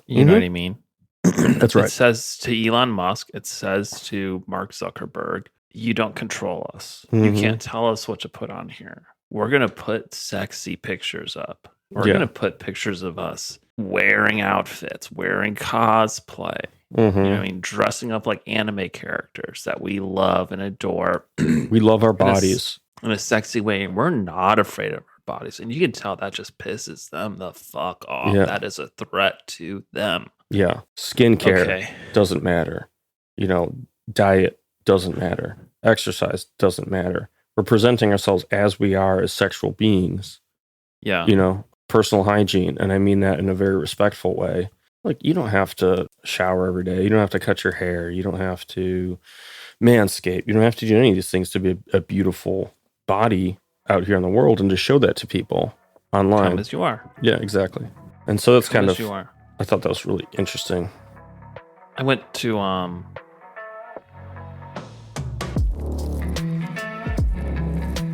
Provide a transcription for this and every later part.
You know what I mean? That's right. It says to Elon Musk, it says to Mark Zuckerberg, you don't control us. You can't tell us what to put on here. We're going to put sexy pictures up. We're going to put pictures of us wearing outfits, wearing cosplay, you know what I mean? Dressing up like anime characters that we love and adore. We love our bodies. In a sexy way. And we're not afraid of our bodies. And you can tell that just pisses them the fuck off. Yeah. That is a threat to them. Yeah. Skincare doesn't matter. You know, diet doesn't matter. Exercise doesn't matter. We're presenting ourselves as we are as sexual beings. Yeah. You know, personal hygiene. And I mean that in a very respectful way. Like, you don't have to shower every day. You don't have to cut your hair. You don't have to manscape. You don't have to do any of these things to be a beautiful body out here in the world and to show that to people online. Come as you are. Yeah, exactly. And so that's kind of, you are. I thought that was really interesting. I went to,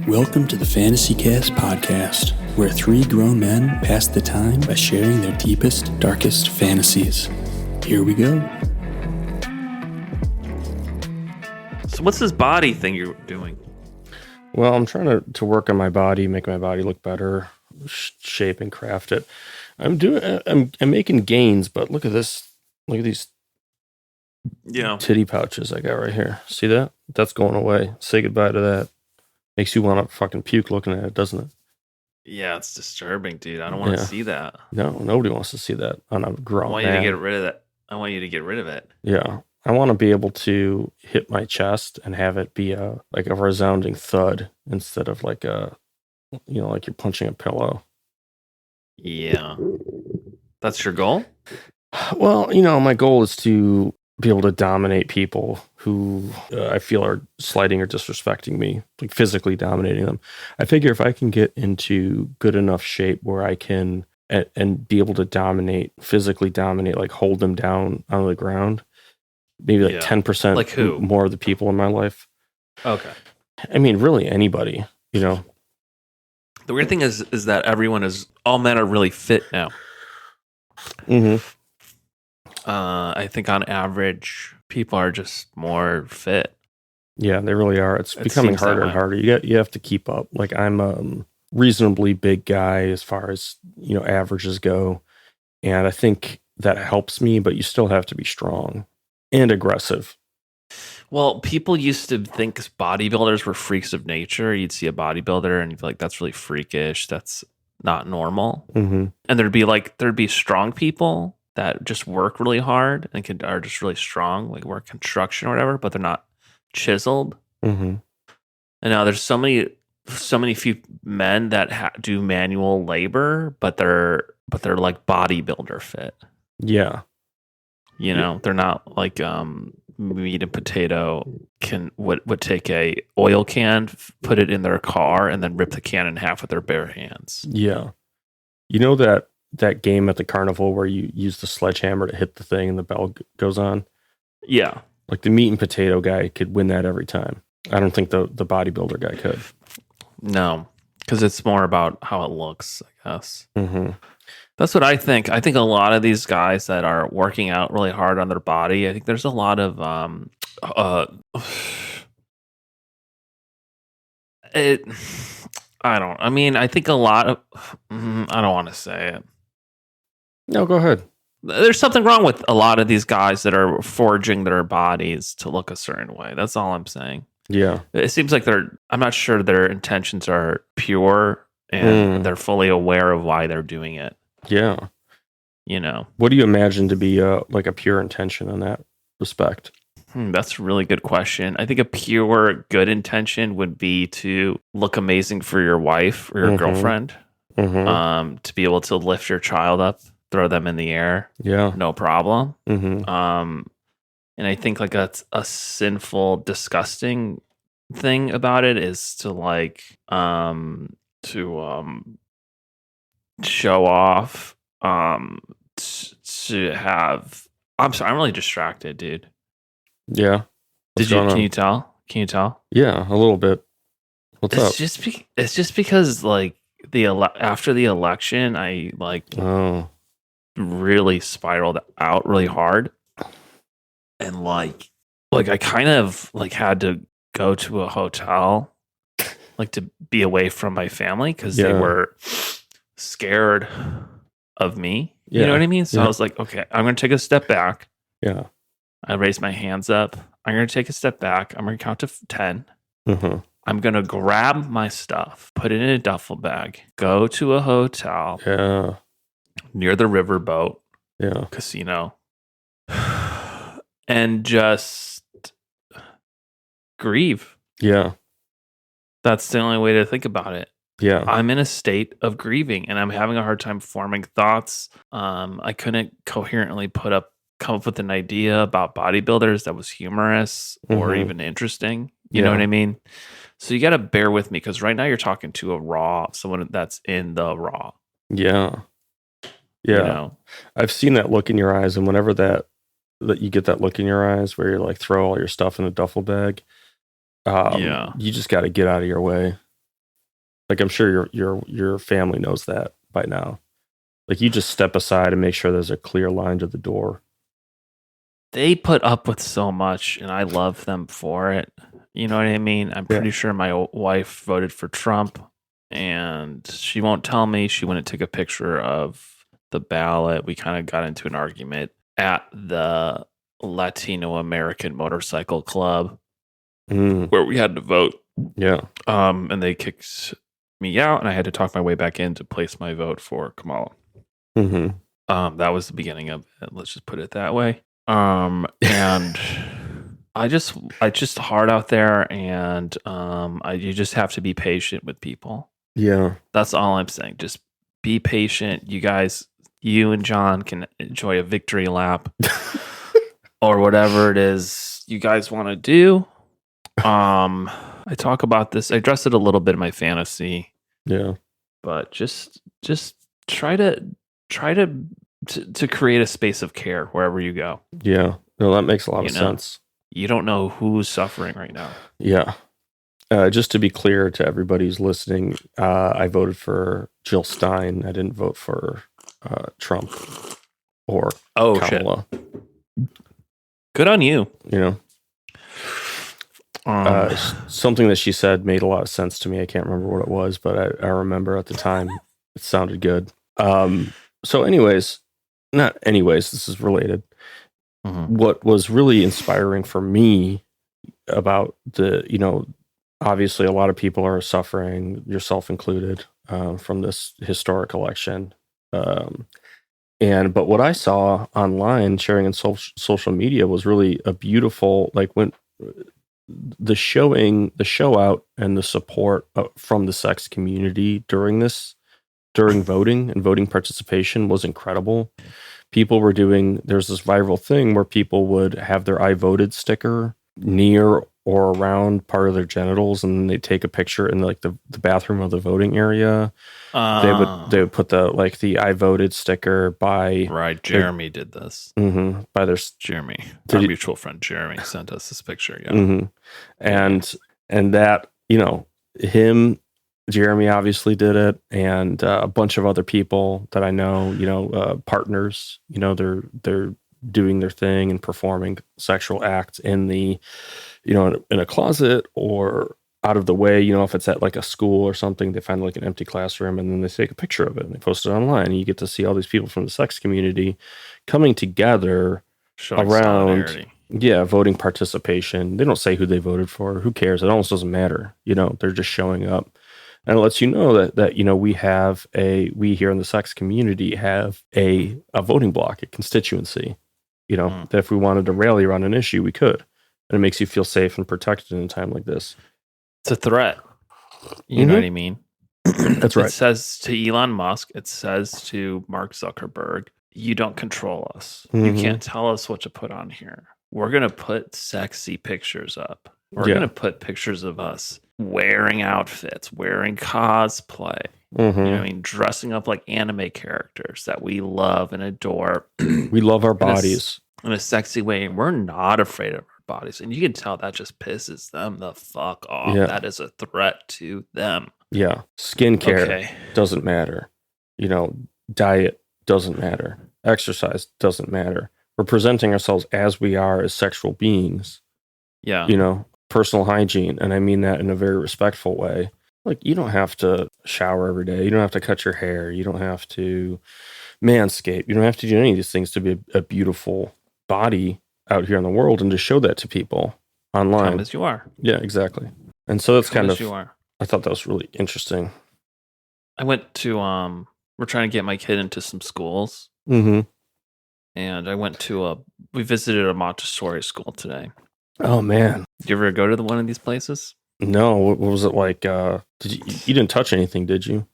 Welcome to the Fantasy Cast podcast, where three grown men pass the time by sharing their deepest, darkest fantasies. Here we go. So what's this body thing you're doing? Well, I'm trying to work on my body, make my body look better, shape and craft it. I'm making gains, but look at this. Look at these titty pouches I got right here. See that? That's going away. Say goodbye to that. Makes you want to fucking puke looking at it, doesn't it? Yeah, it's disturbing, dude. I don't want to see that. No, nobody wants to see that on a grown man. I want you to get rid of that. I want you to get rid of it. Yeah. I want to be able to hit my chest and have it be like a resounding thud instead of like like you're punching a pillow. Yeah. That's your goal? Well, my goal is to be able to dominate people who I feel are slighting or disrespecting me, like physically dominating them. I figure if I can get into good enough shape where I can and be able to physically dominate, like hold them down on the ground, maybe like 10% like who? More of the people in my life. Okay. I mean, really anybody, The weird thing is that all men are really fit now. Mm-hmm. I think on average, people are just more fit. Yeah, they really are. It's becoming harder and harder. You have to keep up. Like, I'm a reasonably big guy as far as, averages go. And I think that helps me, but you still have to be strong and aggressive. Well, people used to think bodybuilders were freaks of nature. You'd see a bodybuilder and you'd be like, that's really freakish. That's not normal. Mm-hmm. And there'd be strong people that just work really hard and are just really strong, like work construction or whatever, but they're not chiseled. Mm-hmm. And now there's so many few men that do manual labor, but they're like bodybuilder fit. Yeah. They're not like meat and potato would take a oil can, put it in their car, and then rip the can in half with their bare hands. Yeah. That game at the carnival where you use the sledgehammer to hit the thing and the bell goes on? Yeah. Like the meat and potato guy could win that every time. I don't think the bodybuilder guy could. No, because it's more about how it looks, I guess. Mm-hmm. That's what I think. I think a lot of these guys that are working out really hard on their body, I think there's a lot of I think a lot of I don't want to say it. No, go ahead. There's something wrong with a lot of these guys that are forging their bodies to look a certain way. That's all I'm saying. Yeah. It seems like I'm not sure their intentions are pure and they're fully aware of why they're doing it. Yeah. What do you imagine to be like a pure intention in that respect? That's a really good question. I think a pure good intention would be to look amazing for your wife or your girlfriend. Mm-hmm. To be able to lift your child up, throw them in the air. Yeah. No problem. Mm-hmm. And I think like a sinful, disgusting thing about it is to like show off, to have. I'm sorry, I'm really distracted, dude. Yeah. Can you tell? Yeah, a little bit. What's up? It's just because like after the election, I like really spiraled out really hard. And like I kind of like had to go to a hotel like to be away from my family because they were scared of me. You know what I mean? So I was like, okay, I'm going to take a step back. Yeah. I raised my hands up. I'm going to take a step back. I'm going to count to 10. I'm going to grab my stuff, put it in a duffel bag, go to a hotel near the riverboat casino, and just grieve. Yeah. That's the only way to think about it. Yeah. I'm in a state of grieving and I'm having a hard time forming thoughts. I couldn't coherently come up with an idea about bodybuilders that was humorous or even interesting. You know what I mean? So you got to bear with me because right now you're talking to someone that's in the raw. Yeah. Yeah. You know? I've seen that look in your eyes. And whenever that you get that look in your eyes where you're like, throw all your stuff in a duffel bag. You just got to get out of your way. Like, I'm sure your family knows that by now. Like, you just step aside and make sure there's a clear line to the door. They put up with so much and I love them for it. You know what I mean? I'm pretty sure my wife voted for Trump and she won't tell me. She wouldn't take a picture of the ballot. We kind of got into an argument at the Latino American Motorcycle Club where we had to vote. Yeah. And they kicked me out and I had to talk my way back in to place my vote for Kamala. That was the beginning of it. Let's just put it that way. And I just hard out there and you just have to be patient with people. Yeah. That's all I'm saying. Just be patient. You and John can enjoy a victory lap or whatever it is you guys want to do. I talk about this. I address it a little bit in my fantasy. Yeah. But just try to create a space of care wherever you go. Yeah. No, that makes a lot of sense. You don't know who's suffering right now. Yeah. Just to be clear to everybody who's listening, I voted for Jill Stein. I didn't vote for Trump or Kamala. Shit. Good on you. You know, something that she said made a lot of sense to me. I can't remember what it was, but I remember at the time it sounded good. So anyways, this is related. What was really inspiring for me about obviously a lot of people are suffering, yourself included, from this historic election. But what I saw online sharing in social media was really a beautiful, like when the show out and the support from the sex community during voting and voting participation was incredible. People were there's this viral thing where people would have their I voted sticker near or around part of their genitals, and they take a picture in like the bathroom of the voting area. They would put the I voted sticker by Jeremy did this. By their Jeremy, our mutual friend Jeremy sent us this picture. And that him. Jeremy obviously did it, and a bunch of other people that I know, partners, they're doing their thing and performing sexual acts in in a closet or out of the way. If it's at like a school or something, they find like an empty classroom and then they take a picture of it and they post it online. And you get to see all these people from the sex community coming together around voting participation. They don't say who they voted for. Who cares? It almost doesn't matter. They're just showing up. And it lets you know that we here in the sex community have a voting block, a constituency, that if we wanted to rally around an issue, we could. And it makes you feel safe and protected in a time like this. It's a threat. You know what I mean? That's right. It says to Elon Musk, it says to Mark Zuckerberg, you don't control us. You can't tell us what to put on here. We're going to put sexy pictures up. We're going to put pictures of us wearing outfits, wearing cosplay, dressing up like anime characters that we love and adore. We love our bodies in a sexy way, and we're not afraid of our bodies. And you can tell that just pisses them the fuck off. Yeah. That is a threat to them. Yeah. Skincare doesn't matter. Diet doesn't matter. exercise doesn't matter. We're presenting ourselves as we are as sexual beings. Yeah. You know, personal hygiene. And I mean that in a very respectful way. Like, you don't have to shower every day. You don't have to cut your hair. You don't have to manscape. You don't have to do any of these things to be a beautiful body out here in the world and to show that to people online. Come as you are. Yeah, exactly. And so that's kind of, you are. I thought that was really interesting. I went to, we're trying to get my kid into some schools. Mm-hmm. And I went to we visited a Montessori school today. Oh, man. Did you ever go to one of these places? No. What was it like? You didn't touch anything, did you?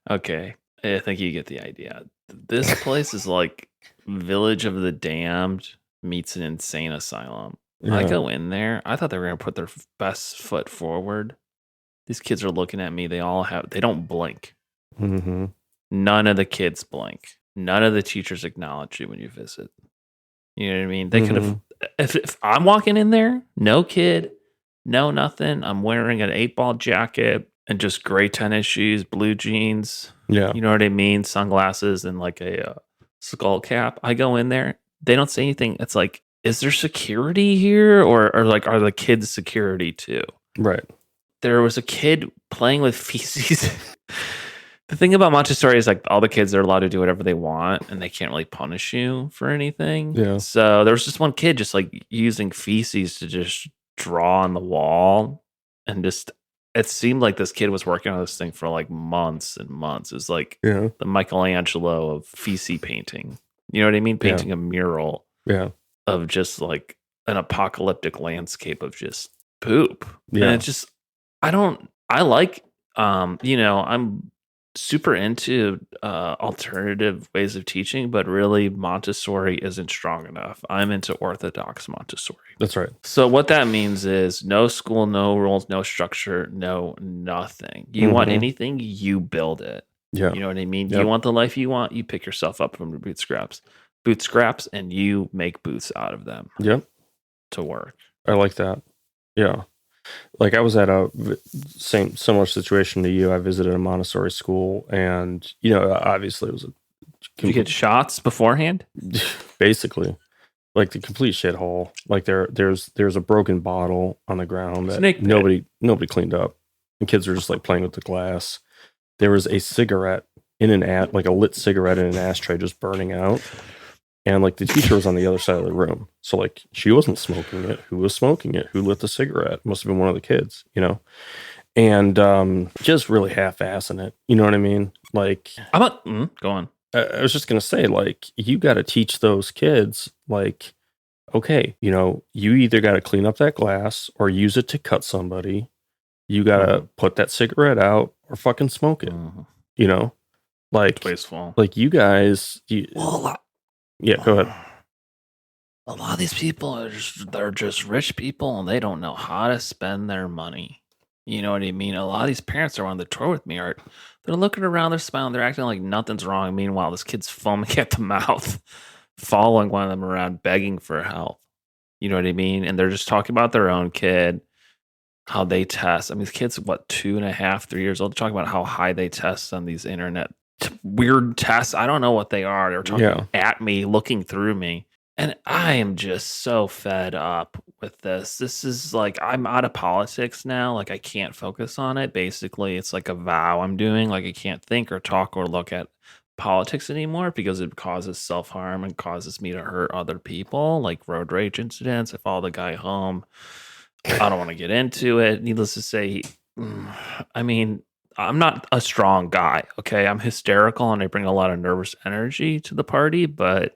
Okay. I think you get the idea. This place is like Village of the Damned meets an insane asylum. Yeah. I go in there. I thought they were going to put their best foot forward. These kids are looking at me. They don't blink. Mm-hmm. None of the kids blink. None of the teachers acknowledge you when you visit. You know what I mean? They could have, if I'm walking in there, no kid, no nothing. I'm wearing an 8-ball jacket and just gray tennis shoes, blue jeans. Yeah. You know what I mean? Sunglasses and like a skull cap. I go in there. They don't say anything. It's like, is there security here? Or like, are the kids security too? Right. There was a kid playing with feces. The thing about Montessori is like all the kids are allowed to do whatever they want and they can't really punish you for anything. Yeah. So there was just one kid just like using feces to just draw on the wall and just, it seemed like this kid was working on this thing for like months and months. It was like the Michelangelo of feces painting. You know what I mean? Painting a mural of just like an apocalyptic landscape of just poop. Yeah. And it's just, I like, I'm super into alternative ways of teaching, but really Montessori isn't strong enough. I'm into orthodox Montessori. That's right. So what that means is no school, no rules, no structure, no nothing. You want anything, you build it. Yeah. You know what I mean? Yep. You want the life you want, you pick yourself up from the bootstraps, and you make boots out of them. Yep. To work. I like that. Yeah. Like I was at a similar situation to you. I visited a Montessori school, and obviously it was Did you get shots beforehand? Basically, like the complete shithole. Like there's a broken bottle on the ground that nobody cleaned up, and kids were just like playing with the glass. There was a cigarette like a lit cigarette in an ashtray just burning out. And like the teacher was on the other side of the room. So like she wasn't smoking it. Who was smoking it? Who lit the cigarette? Must have been one of the kids, And just really half-assing it. You know what I mean? Like go on. I was just gonna say, like, you gotta teach those kids, like, okay, you either gotta clean up that glass or use it to cut somebody. You gotta put that cigarette out or fucking smoke it. Like wasteful. Like you guys yeah, go ahead. A lot of these people they're just rich people and they don't know how to spend their money. You know what I mean? A lot of these parents are on the tour with me they're looking around, they're smiling, they're acting like nothing's wrong. Meanwhile, this kid's foaming at the mouth, following one of them around, begging for help. You know what I mean? And they're just talking about their own kid, how they test. I mean, these kids, 2.5, 3 years old, talking about how high they test on these internet weird tests. I don't know what they are. They're talking at me, looking through me. And I am just so fed up with this. This is like, I'm out of politics now. Like I can't focus on it. Basically, it's like a vow I'm doing. Like I can't think or talk or look at politics anymore because it causes self-harm and causes me to hurt other people, like road rage incidents. I follow the guy home. I don't want to get into it. Needless to say, I mean, I'm not a strong guy, okay? I'm hysterical and I bring a lot of nervous energy to the party, but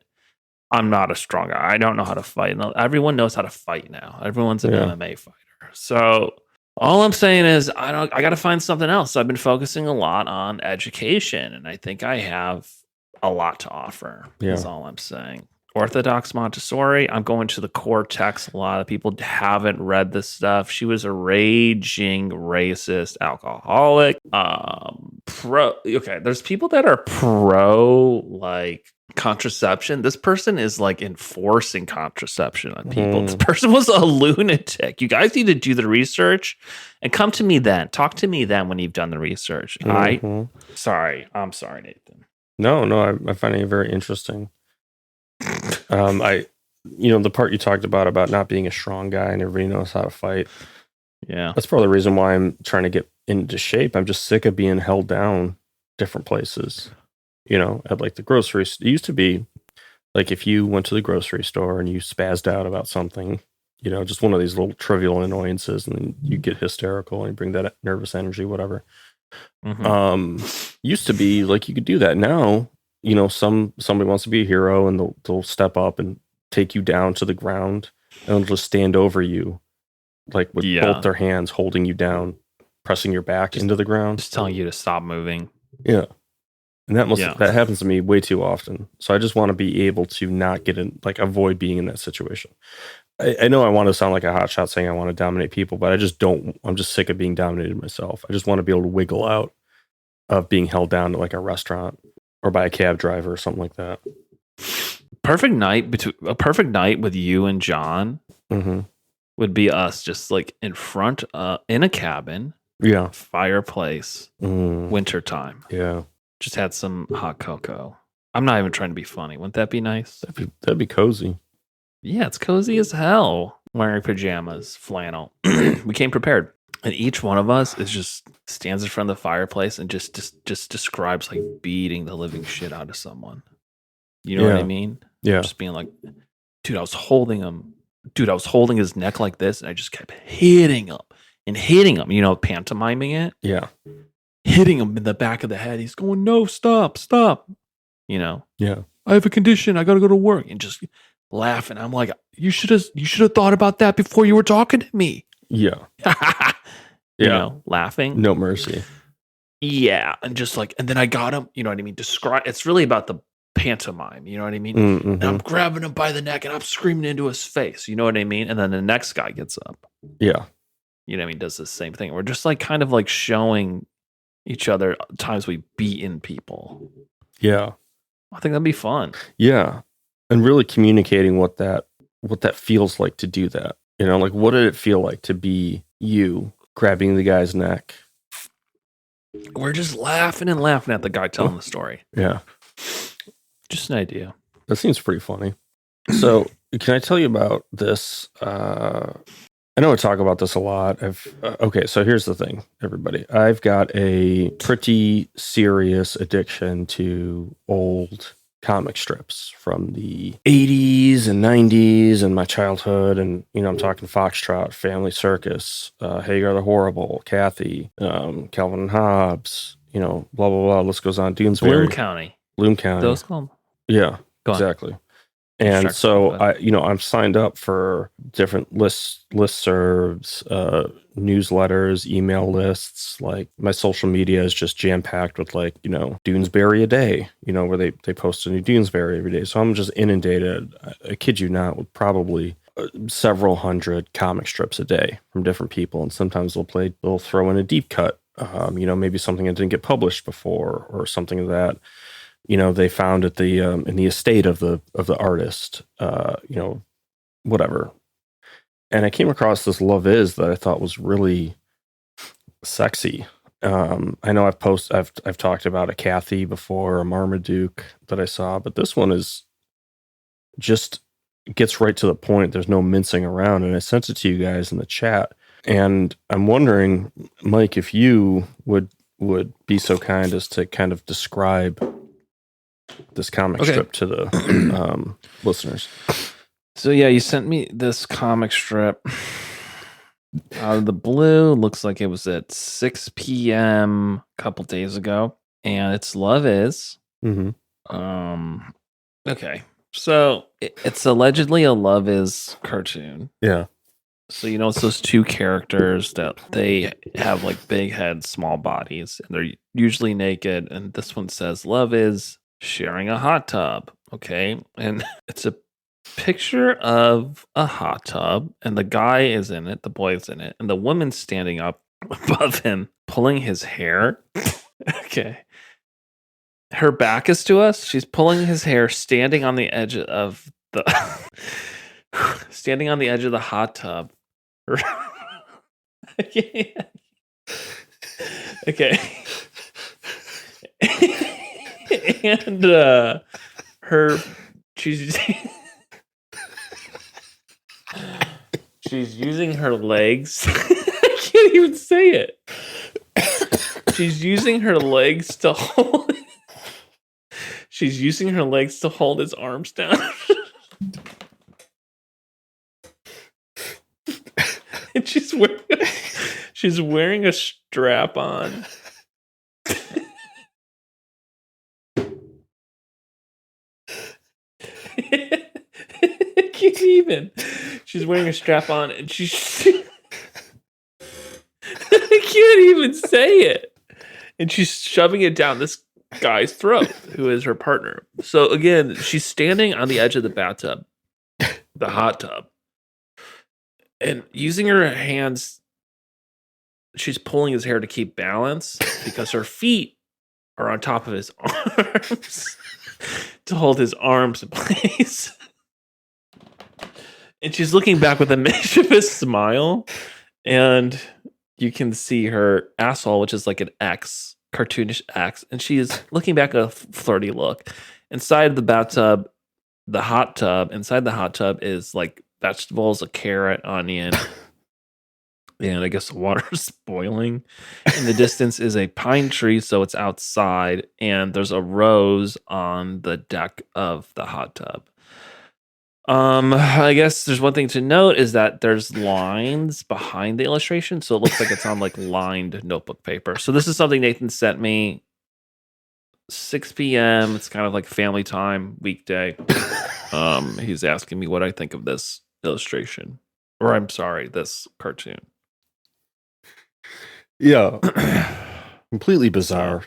I'm not a strong guy. I don't know how to fight. Everyone knows how to fight now. Everyone's an MMA fighter. So all I'm saying is I got to find something else. I've been focusing a lot on education, and I think I have a lot to offer. Is all I'm saying. Orthodox Montessori, I'm going to the core text. A lot of people haven't read this stuff. She was a raging racist alcoholic. There's people that are pro like contraception. This person is like enforcing contraception on people. This person was a lunatic. You guys need to do the research and come to me then. Talk to me then when you've done the research. I'm sorry, Nathan. No, I find it very interesting. The part you talked about not being a strong guy and everybody knows how to fight. Yeah. That's part of the reason why I'm trying to get into shape. I'm just sick of being held down different places. At like the grocery store. It used to be like if you went to the grocery store and you spazzed out about something, just one of these little trivial annoyances, and then you get hysterical and you bring that nervous energy, whatever. Used to be like you could do that. Now, somebody wants to be a hero and they'll step up and take you down to the ground and they'll just stand over you, like with both their hands holding you down, pressing your back into the ground, just telling you to stop moving. Yeah. And that happens to me way too often. So I just want to be able to not get in, like avoid being in that situation. I know I want to sound like a hotshot saying I want to dominate people, but I just don't. I'm just sick of being dominated myself. I just want to be able to wiggle out of being held down to like a restaurant or by a cab driver or something like that. A perfect night with you and John would be us just like in front in a cabin. Yeah. Fireplace. Wintertime. Yeah. Just had some hot cocoa. I'm not even trying to be funny. Wouldn't that be nice? That'd be cozy. Yeah, it's cozy as hell. Wearing pajamas, flannel. We came prepared. And each one of us stands in front of the fireplace and just describes like beating the living shit out of someone. You know what I mean? Yeah. Just being like, dude, I was holding him. Dude, I was holding his neck like this and I just kept hitting him and hitting him, pantomiming it. Yeah. Hitting him in the back of the head. He's going, no, stop. Yeah. I have a condition. I got to go to work. And just laughing. I'm like, you should have thought about that before you were talking to me. Yeah. Laughing. No mercy. Yeah. And just like, and then I got him, you know what I mean? It's really about the pantomime, you know what I mean? And I'm grabbing him by the neck and I'm screaming into his face, you know what I mean? And then the next guy gets up. Yeah. You know what I mean? Does the same thing. We're just like kind of like showing each other times we beaten people. Yeah. I think that'd be fun. Yeah. And really communicating what that feels like to do that. Like what did it feel like to be you grabbing the guy's neck? We're just laughing at the guy telling the story. Yeah. Just an idea. That seems pretty funny. So can I tell you about this? I know I talk about this a lot. Okay, so here's the thing, everybody. I've got a pretty serious addiction to old comic strips from the 80s and 90s and my childhood. And, I'm talking Foxtrot, Family Circus, Hagar the Horrible, Kathy, Calvin and Hobbes, blah, blah, blah. List goes on. Doonesbury. Bloom County. Those called? Yeah, exactly. And so I'm signed up for different listservs, newsletters, email lists. Like my social media is just jam packed with like, Doonesbury a day, where they post a new Doonesbury every day. So I'm just inundated. I kid you not, with probably several hundred comic strips a day from different people. And sometimes they'll throw in a deep cut, maybe something that didn't get published before or something of that. They found at the in the estate of the artist, whatever. And I came across this Love Is that I thought was really sexy. I know I've talked about a Kathy before, a Marmaduke that I saw, but this one is just gets right to the point. There's no mincing around, and I sent it to you guys in the chat. And I'm wondering, Mike, if you would be so kind as to kind of describe this comic strip to the listeners. So yeah, you sent me this comic strip out of the blue. Looks like it was at 6 p.m. a couple days ago, and it's Love Is. Okay, so it's allegedly a Love Is cartoon. Yeah. So it's those two characters that they have like big heads, small bodies, and they're usually naked. And this one says Love Is sharing a hot tub. Okay. And it's a picture of a hot tub, and the guy is in it, the boy is in it, and the woman's standing up above him, pulling his hair. Okay. Her back is to us. She's pulling his hair, standing on the edge of the hot tub. Okay. And she's using her legs. I can't even say it. She's using her legs to hold. She's using her legs to hold his arms down. And she's wearing a strap on. I can't even. She's wearing a strap on and I can't even say it. And she's shoving it down this guy's throat, who is her partner. So again, she's standing on the edge of the bathtub, the hot tub, and using her hands, she's pulling his hair to keep balance because her feet are on top of his arms to hold his arms in place. And she's looking back with a mischievous smile, and you can see her asshole, which is like an X, cartoonish X, and she is looking back with a flirty look. Inside the bathtub, inside the hot tub is like vegetables, a carrot, onion, and I guess the water is boiling. In the distance is a pine tree, so it's outside, and there's a rose on the deck of the hot tub. I guess there's one thing to note is that there's lines behind the illustration, so it looks like it's on like lined notebook paper. So this is something Nathan sent me. 6 p.m. It's kind of like family time weekday. He's asking me what I think of this illustration, or I'm sorry, this cartoon. Yeah, completely bizarre.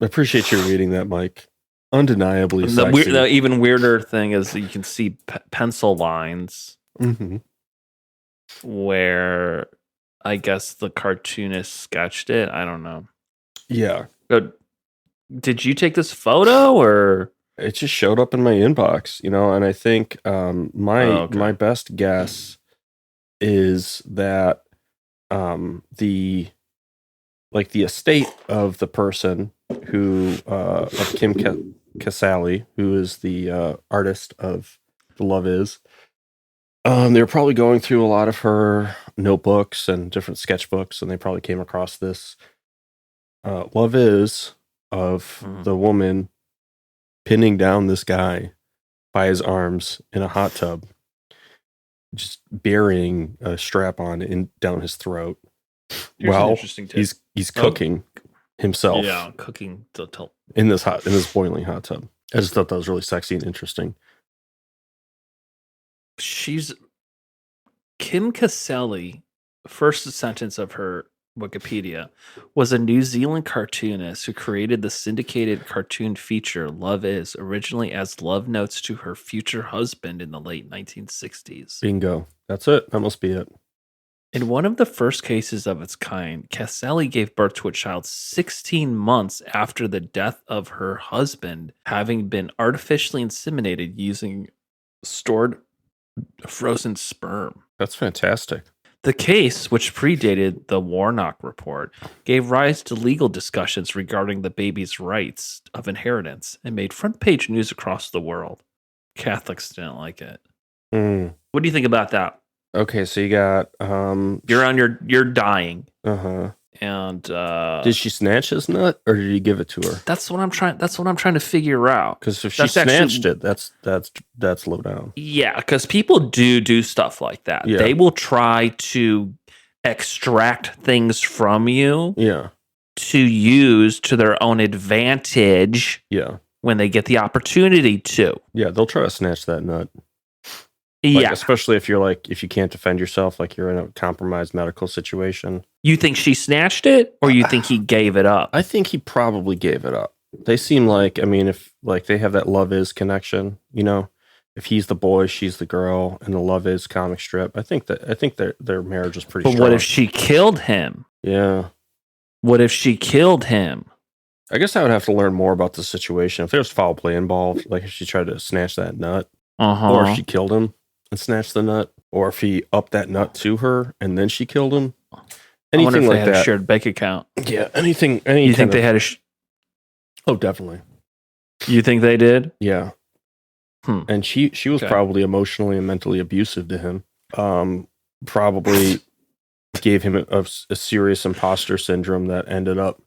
I appreciate you reading that, Mike. Undeniably sexy. The even weirder thing is that you can see pencil lines where I guess the cartoonist sketched it. I don't know. Yeah. But did you take this photo or? It just showed up in my inbox, and I think my best guess is that the estate of the person who of Kim Casale, who is the artist of The Love Is, they were probably going through a lot of her notebooks and different sketchbooks, and they probably came across this Love Is of the woman pinning down this guy by his arms in a hot tub, just burying a strap on down his throat. Well, he's cooking himself. Yeah, cooking in this boiling hot tub. I just thought that was really sexy and interesting. She's Kim Casale. First sentence of her Wikipedia was a New Zealand cartoonist who created the syndicated cartoon feature Love Is, originally as love notes to her future husband in the late 1960s. Bingo. That's it. That must be it. In one of the first cases of its kind, Casale gave birth to a child 16 months after the death of her husband, having been artificially inseminated using stored frozen sperm. That's fantastic. The case, which predated the Warnock report, gave rise to legal discussions regarding the baby's rights of inheritance and made front-page news across the world. Catholics didn't like it. What do you think about that? Okay, so you got you're dying. Uh-huh. And did she snatch his nut or did he give it to her? That's what I'm trying to figure out. Because if she snatched it, that's low down. Yeah, because people do stuff like that. Yeah. They will try to extract things from you. Yeah. To use to their own advantage. Yeah. When they get the opportunity to. Yeah, they'll try to snatch that nut. Yeah. Especially if you can't defend yourself, like you're in a compromised medical situation. You think she snatched it or you think he gave it up? I think he probably gave it up. They seem like, if like they have that Love Is connection, if he's the boy, she's the girl, and the Love Is comic strip, I think their marriage is pretty strong. But what if she killed him? Yeah. What if she killed him? I guess I would have to learn more about the situation. If there's foul play involved, like if she tried to snatch that nut, or if she killed him and snatched the nut, or if he upped that nut to her and then she killed him. Anything I wonder if like they had that. A shared bank account. Yeah, anything. You think they had a? Oh, definitely. You think they did? Yeah. And she was probably emotionally and mentally abusive to him. Probably gave him a serious imposter syndrome that ended up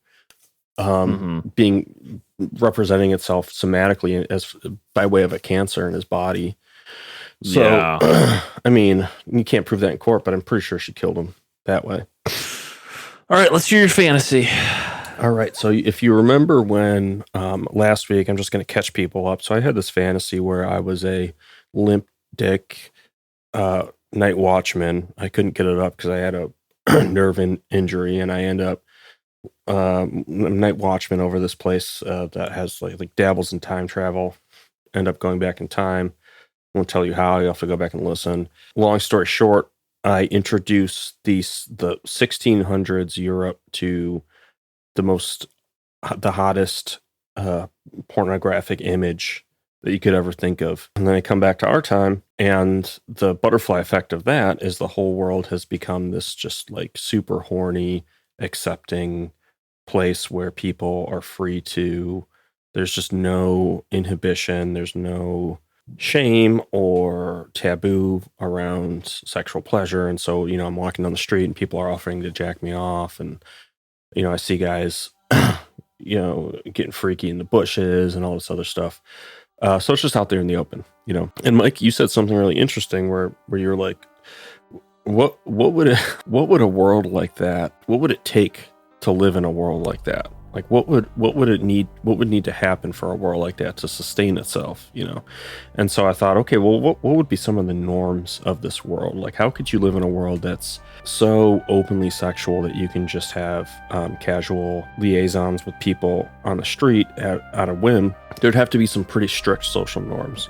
being representing itself somatically as by way of a cancer in his body. So, I mean, you can't prove that in court, but I'm pretty sure she killed him that way. All right, let's hear your fantasy. All right. So if you remember when last week, I'm just going to catch people up. So I had this fantasy where I was a limp dick night watchman. I couldn't get it up because I had a nerve injury, and I end up night watchman over this place that has like dabbles in time travel. End up going back in time. Won't tell you how. You have to go back and listen. Long story short, I introduced the 1600s Europe to the hottest pornographic image that you could ever think of. And then I come back to our time, and the butterfly effect of that is the whole world has become this just like super horny, accepting place where people are free to, there's just no inhibition, there's no shame or taboo around sexual pleasure. And so, I'm walking down the street and people are offering to jack me off, and I see guys, getting freaky in the bushes and all this other stuff. So it's just out there in the open, And Mike, you said something really interesting where you're like, what would a world like that? What would it take to live in a world like that? Like, what would need to happen for a world like that to sustain itself, And so I thought, okay, well, what would be some of the norms of this world? Like, how could you live in a world that's so openly sexual that you can just have casual liaisons with people on the street at a whim? There'd have to be some pretty strict social norms,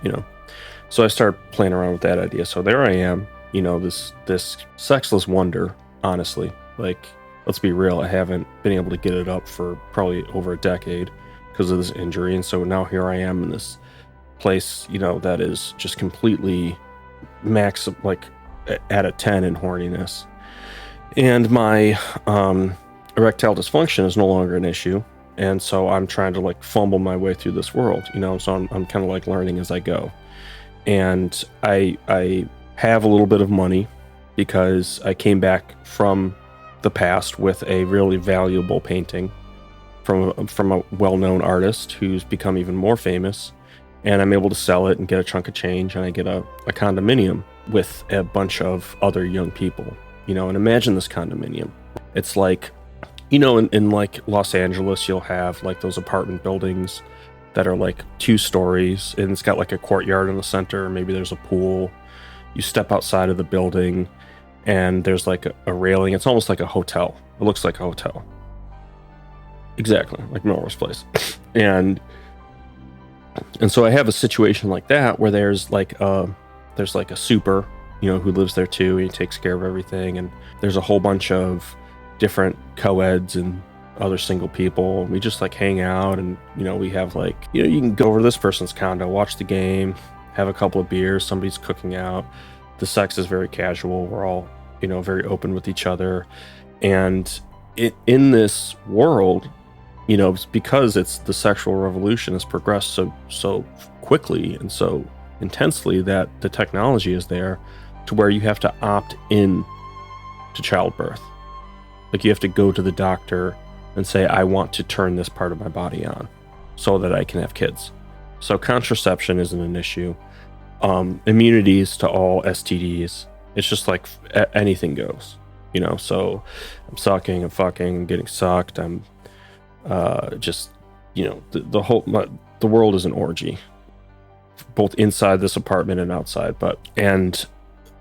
So I started playing around with that idea. So there I am, this sexless wonder, honestly, like, let's be real, I haven't been able to get it up for probably over a decade because of this injury. And so now here I am in this place, that is just completely max, like at a 10 in horniness. And my erectile dysfunction is no longer an issue. And so I'm trying to like fumble my way through this world, so I'm kind of like learning as I go. And I have a little bit of money because I came back from the past with a really valuable painting from a well-known artist who's become even more famous, and I'm able to sell it and get a chunk of change, and I get a condominium with a bunch of other young people, and imagine this condominium. It's like, in like Los Angeles, you'll have like those apartment buildings that are like 2 stories, and it's got like a courtyard in the center, maybe there's a pool. You step outside of the building, and there's like a railing. It's almost like a hotel. It looks like a hotel. Exactly, like Melrose Place. And so I have a situation like that where there's like a super, who lives there too. He takes care of everything. And there's a whole bunch of different co-eds and other single people. We just like hang out, and, we have like, you can go over to this person's condo, watch the game, have a couple of beers, somebody's cooking out. The sex is very casual. We're all, very open with each other. And in this world, because it's the sexual revolution has progressed so quickly and so intensely that the technology is there to where you have to opt in to childbirth. Like, you have to go to the doctor and say, I want to turn this part of my body on so that I can have kids. So contraception isn't an issue. Immunities to all STDs. It's just like anything goes, so I'm sucking, I'm fucking, I'm getting sucked. I'm just, the world is an orgy, both inside this apartment and outside. And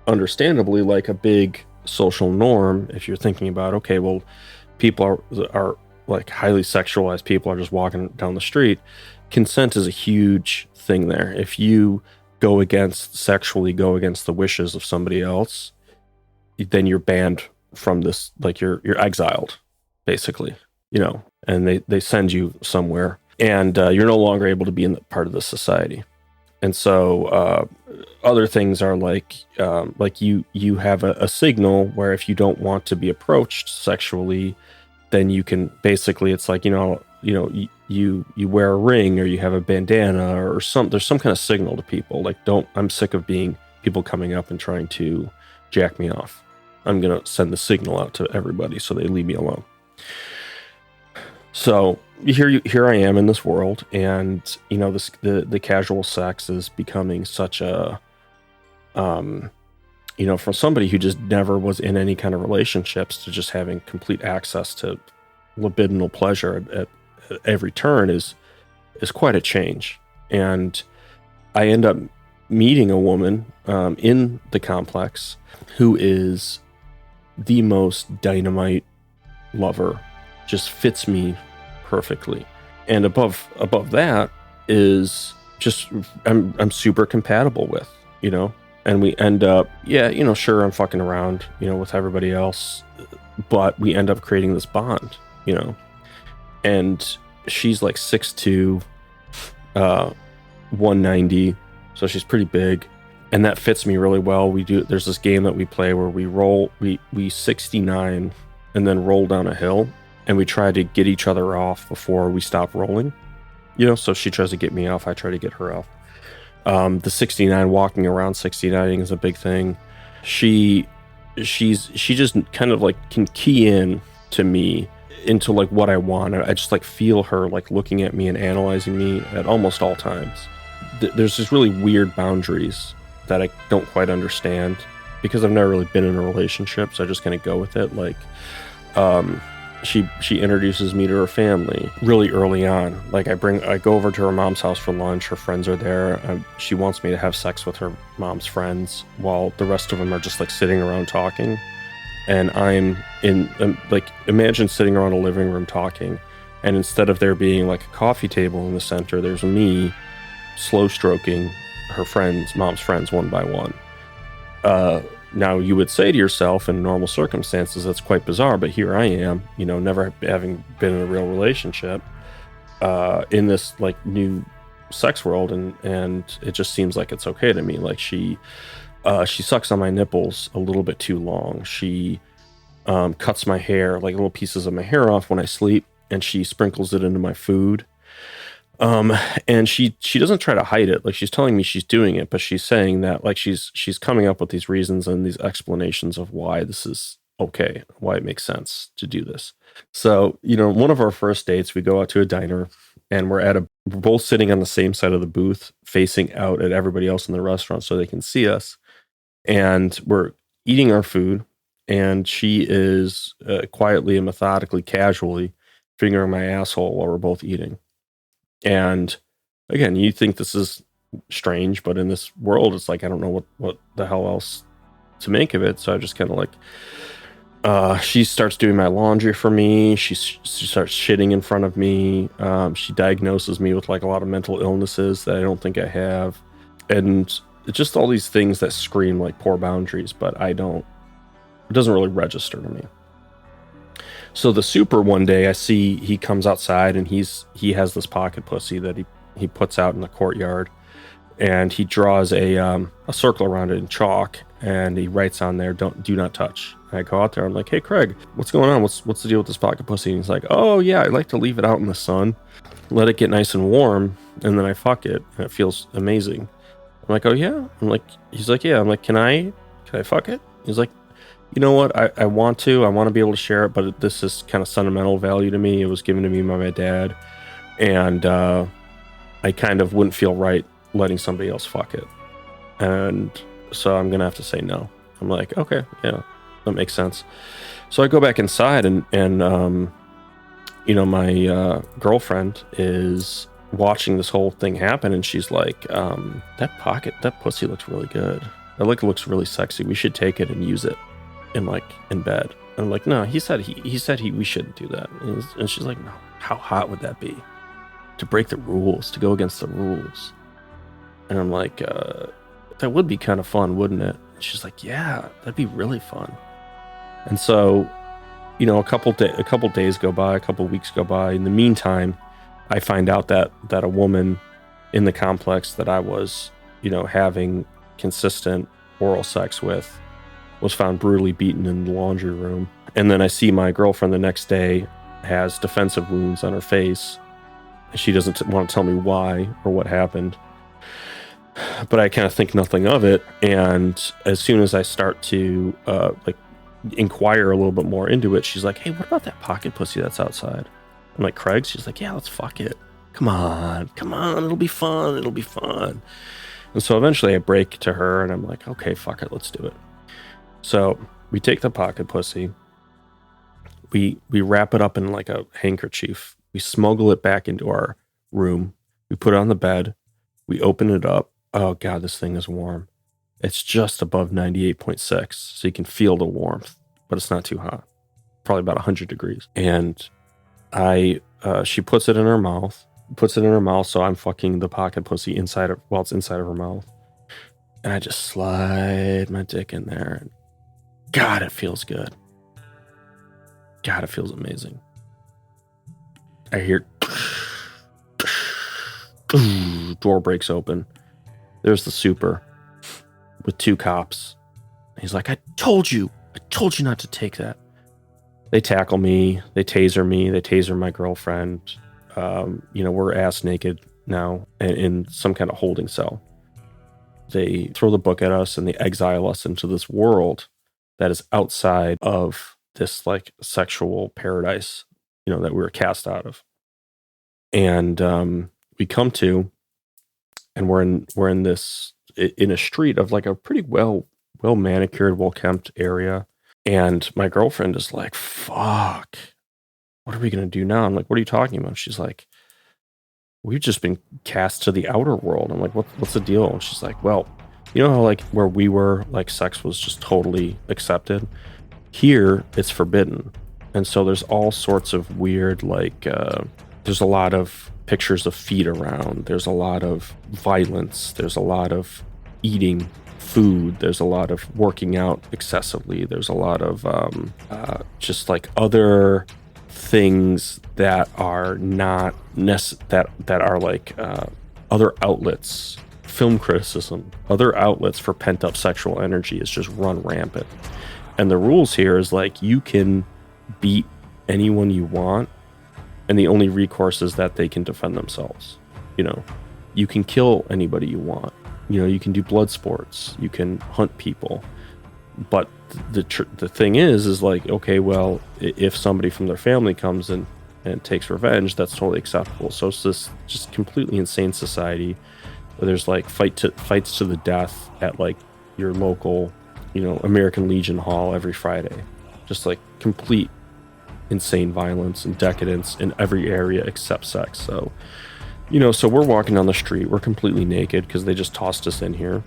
understandably, like a big social norm, if you're thinking about, okay, well, people are like highly sexualized, people are just walking down the street. Consent is a huge thing there. If you sexually go against the wishes of somebody else, then you're banned from this, like you're exiled, basically, and they send you somewhere, and you're no longer able to be in part of the society. And so other things are like you have a signal where if you don't want to be approached sexually, then you can basically, it's like, you wear a ring or you have a bandana or there's some kind of signal to people. Like, I'm sick of being people coming up and trying to jack me off. I'm going to send the signal out to everybody so they leave me alone. So here I am in this world, and the casual sex is becoming such a, for somebody who just never was in any kind of relationships, to just having complete access to libidinal pleasure at every turn is quite a change. And I end up meeting a woman in the complex who is the most dynamite lover, just fits me perfectly. And above that is just I'm super compatible with, and we end up, sure, I'm fucking around, with everybody else, but we end up creating this bond, and she's like 6'2", 190, so she's pretty big, and that fits me really well. There's this game that we play where we 69 and then roll down a hill, and we try to get each other off before we stop rolling, so she tries to get me off, I try to get her off. The 69, walking around 69 is a big thing. She just kind of like can key in to me into like what I want. I just like feel her like looking at me and analyzing me at almost all times. There's just really weird boundaries that I don't quite understand because I've never really been in a relationship, so I just kind of go with it. Like, she introduces me to her family really early on. Like, I go over to her mom's house for lunch. Her friends are there. She wants me to have sex with her mom's friends while the rest of them are just like sitting around talking. And I'm imagine sitting around a living room talking, and instead of there being like a coffee table in the center, there's me slow stroking her mom's friends one by one. Now, you would say to yourself, in normal circumstances, that's quite bizarre, but here I am, never having been in a real relationship, in this like new sex world, and it just seems like it's okay to me. Like, she sucks on my nipples a little bit too long. She cuts my hair, like little pieces of my hair off when I sleep, and she sprinkles it into my food. And she doesn't try to hide it. Like, she's telling me she's doing it, but she's saying that like she's coming up with these reasons and these explanations of why this is okay, why it makes sense to do this. So, one of our first dates, we go out to a diner, and we're both sitting on the same side of the booth, facing out at everybody else in the restaurant so they can see us. And we're eating our food, and she is quietly and methodically, casually fingering my asshole while we're both eating. And again, you think this is strange, but in this world, it's like, I don't know what the hell else to make of it. So I just kind of like, she starts doing my laundry for me. She starts shitting in front of me. She diagnoses me with like a lot of mental illnesses that I don't think I have. And it's just all these things that scream like poor boundaries, but it doesn't really register to me. So the super, one day I see he comes outside, and he has this pocket pussy that he puts out in the courtyard, and he draws a circle around it in chalk, and he writes on there, do not touch. And I go out there, I'm like, hey Craig, what's going on? What's the deal with this pocket pussy? And he's like, oh yeah, I like to leave it out in the sun, let it get nice and warm, and then I fuck it, and it feels amazing. I'm like, oh yeah? He's like, yeah. I'm like, can I fuck it? He's like, you know what, I want to be able to share it, but this is kind of sentimental value to me. It was given to me by my dad, and I kind of wouldn't feel right letting somebody else fuck it, and so I'm gonna have to say no. I'm like, okay, yeah, that makes sense. So I go back inside, and my girlfriend is watching this whole thing happen, and she's like, that pussy looks really good. It looks really sexy. We should take it and use it in bed. And I'm like, no, he said we shouldn't do that. And she's like, no, how hot would that be to break the rules, to go against the rules? And I'm like, that would be kind of fun, wouldn't it? And she's like, yeah, that'd be really fun. And so, a couple days go by, a couple weeks go by. In the meantime, I find out that a woman in the complex that I was, having consistent oral sex with was found brutally beaten in the laundry room. And then I see my girlfriend the next day has defensive wounds on her face. She doesn't want to tell me why or what happened. But I kind of think nothing of it. And as soon as I start to inquire a little bit more into it, she's like, hey, what about that pocket pussy that's outside? I'm like, Craig? She's like, yeah, let's fuck it. Come on. It'll be fun. And so eventually I break to her and I'm like, okay, fuck it. Let's do it. So we take the pocket pussy. We wrap it up in like a handkerchief. We smuggle it back into our room. We put it on the bed. We open it up. Oh God, this thing is warm. It's just above 98.6. So you can feel the warmth, but it's not too hot. Probably about 100 degrees. And she puts it in her mouth. So I'm fucking the pocket pussy it's inside of her mouth. And I just slide my dick in there. And God, it feels good. God, it feels amazing. I hear door breaks open. There's the super with 2 cops. He's like, I told you not to take that. They tackle me. They taser me. They taser my girlfriend. We're ass naked now in some kind of holding cell. They throw the book at us and they exile us into this world that is outside of this like sexual paradise, that we were cast out of. And we come to, and we're in a street of like a pretty well manicured, well kept area. And my girlfriend is like, fuck, what are we going to do now? I'm like, what are you talking about? She's like, we've just been cast to the outer world. I'm like, what's the deal? And she's like, well, you know how like where we were, like sex was just totally accepted. Here, it's forbidden. And so there's all sorts of weird, like, there's a lot of pictures of feet around. There's a lot of violence. There's a lot of eating food. There's a lot of working out excessively. There's a lot of just like other things that are not that are like other outlets, film criticism, other outlets for pent up sexual energy is just run rampant. And the rules here is like you can beat anyone you want, and the only recourse is that they can defend themselves. You can kill anybody you want. You can do blood sports. You can hunt people. But the thing is like, okay, well, if somebody from their family comes and takes revenge, that's totally acceptable. So it's this just completely insane society where there's like fights to the death at like your local, American Legion Hall every Friday. Just like complete insane violence and decadence in every area except sex. So, so we're walking down the street. We're completely naked because they just tossed us in here.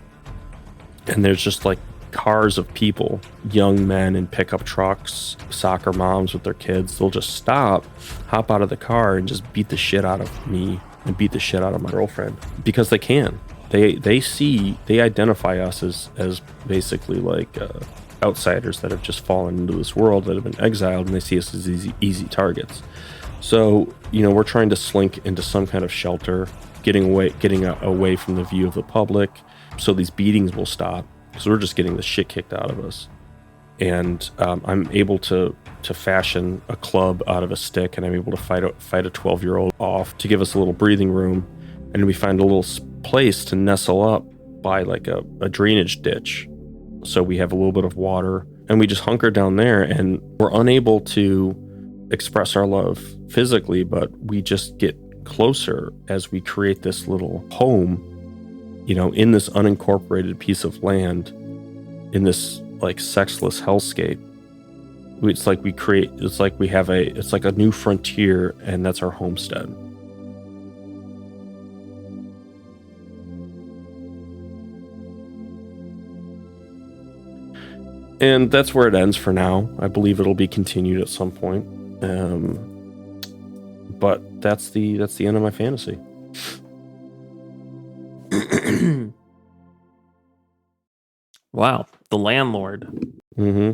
And there's just like cars of people, young men in pickup trucks, soccer moms with their kids. They'll just stop, hop out of the car, and just beat the shit out of me and beat the shit out of my girlfriend because they can. They identify us as basically like outsiders that have just fallen into this world, that have been exiled, and they see us as easy targets. So, we're trying to slink into some kind of shelter, getting away from the view of the public, so these beatings will stop, because we're just getting the shit kicked out of us. And I'm able to fashion a club out of a stick, and I'm able to fight a 12-year-old off to give us a little breathing room. And we find a little place to nestle up by like a drainage ditch. So we have a little bit of water, and we just hunker down there, and we're unable to express our love physically, but we just get closer as we create this little home, in this unincorporated piece of land, in this like sexless hellscape. It's like it's like a new frontier, and that's our homestead. And that's where it ends for now. I believe it'll be continued at some point. But that's the end of my fantasy. Wow, the landlord. Mm-hmm.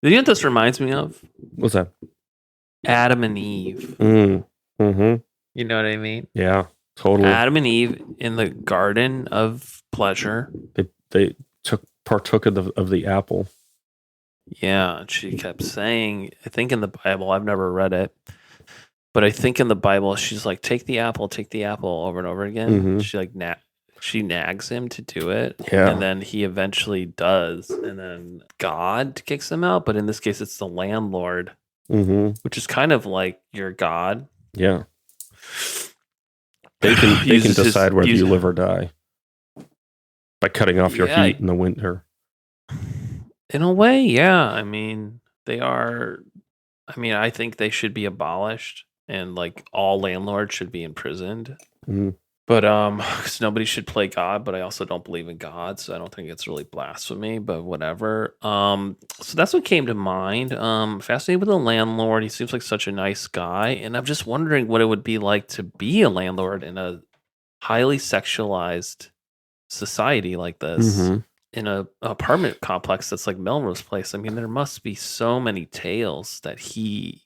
You know what this reminds me of? What's that? Adam and Eve. Mm-hmm. You know what I mean? Yeah, totally. Adam and Eve in the garden of pleasure. They partook of the apple. Yeah, and she kept saying, I think in the Bible, I've never read it, but I think in the Bible, she's like, take the apple over and over again. Mhm. She like she nags him to do it. Yeah. And then he eventually does. And then God kicks him out. But in this case, it's the landlord, which is kind of like your God. Yeah. They can decide whether you live or die by cutting off your heat in the winter. In a way, yeah. I mean, they are. I mean, I think they should be abolished, and like all landlords should be imprisoned. But because nobody should play God. But I also don't believe in God, so I don't think it's really blasphemy. But whatever. So that's what came to mind. Fascinated with the landlord. He seems like such a nice guy, and I'm just wondering what it would be like to be a landlord in a highly sexualized society like this. In a apartment complex that's like Melrose Place. I mean, there must be so many tales that he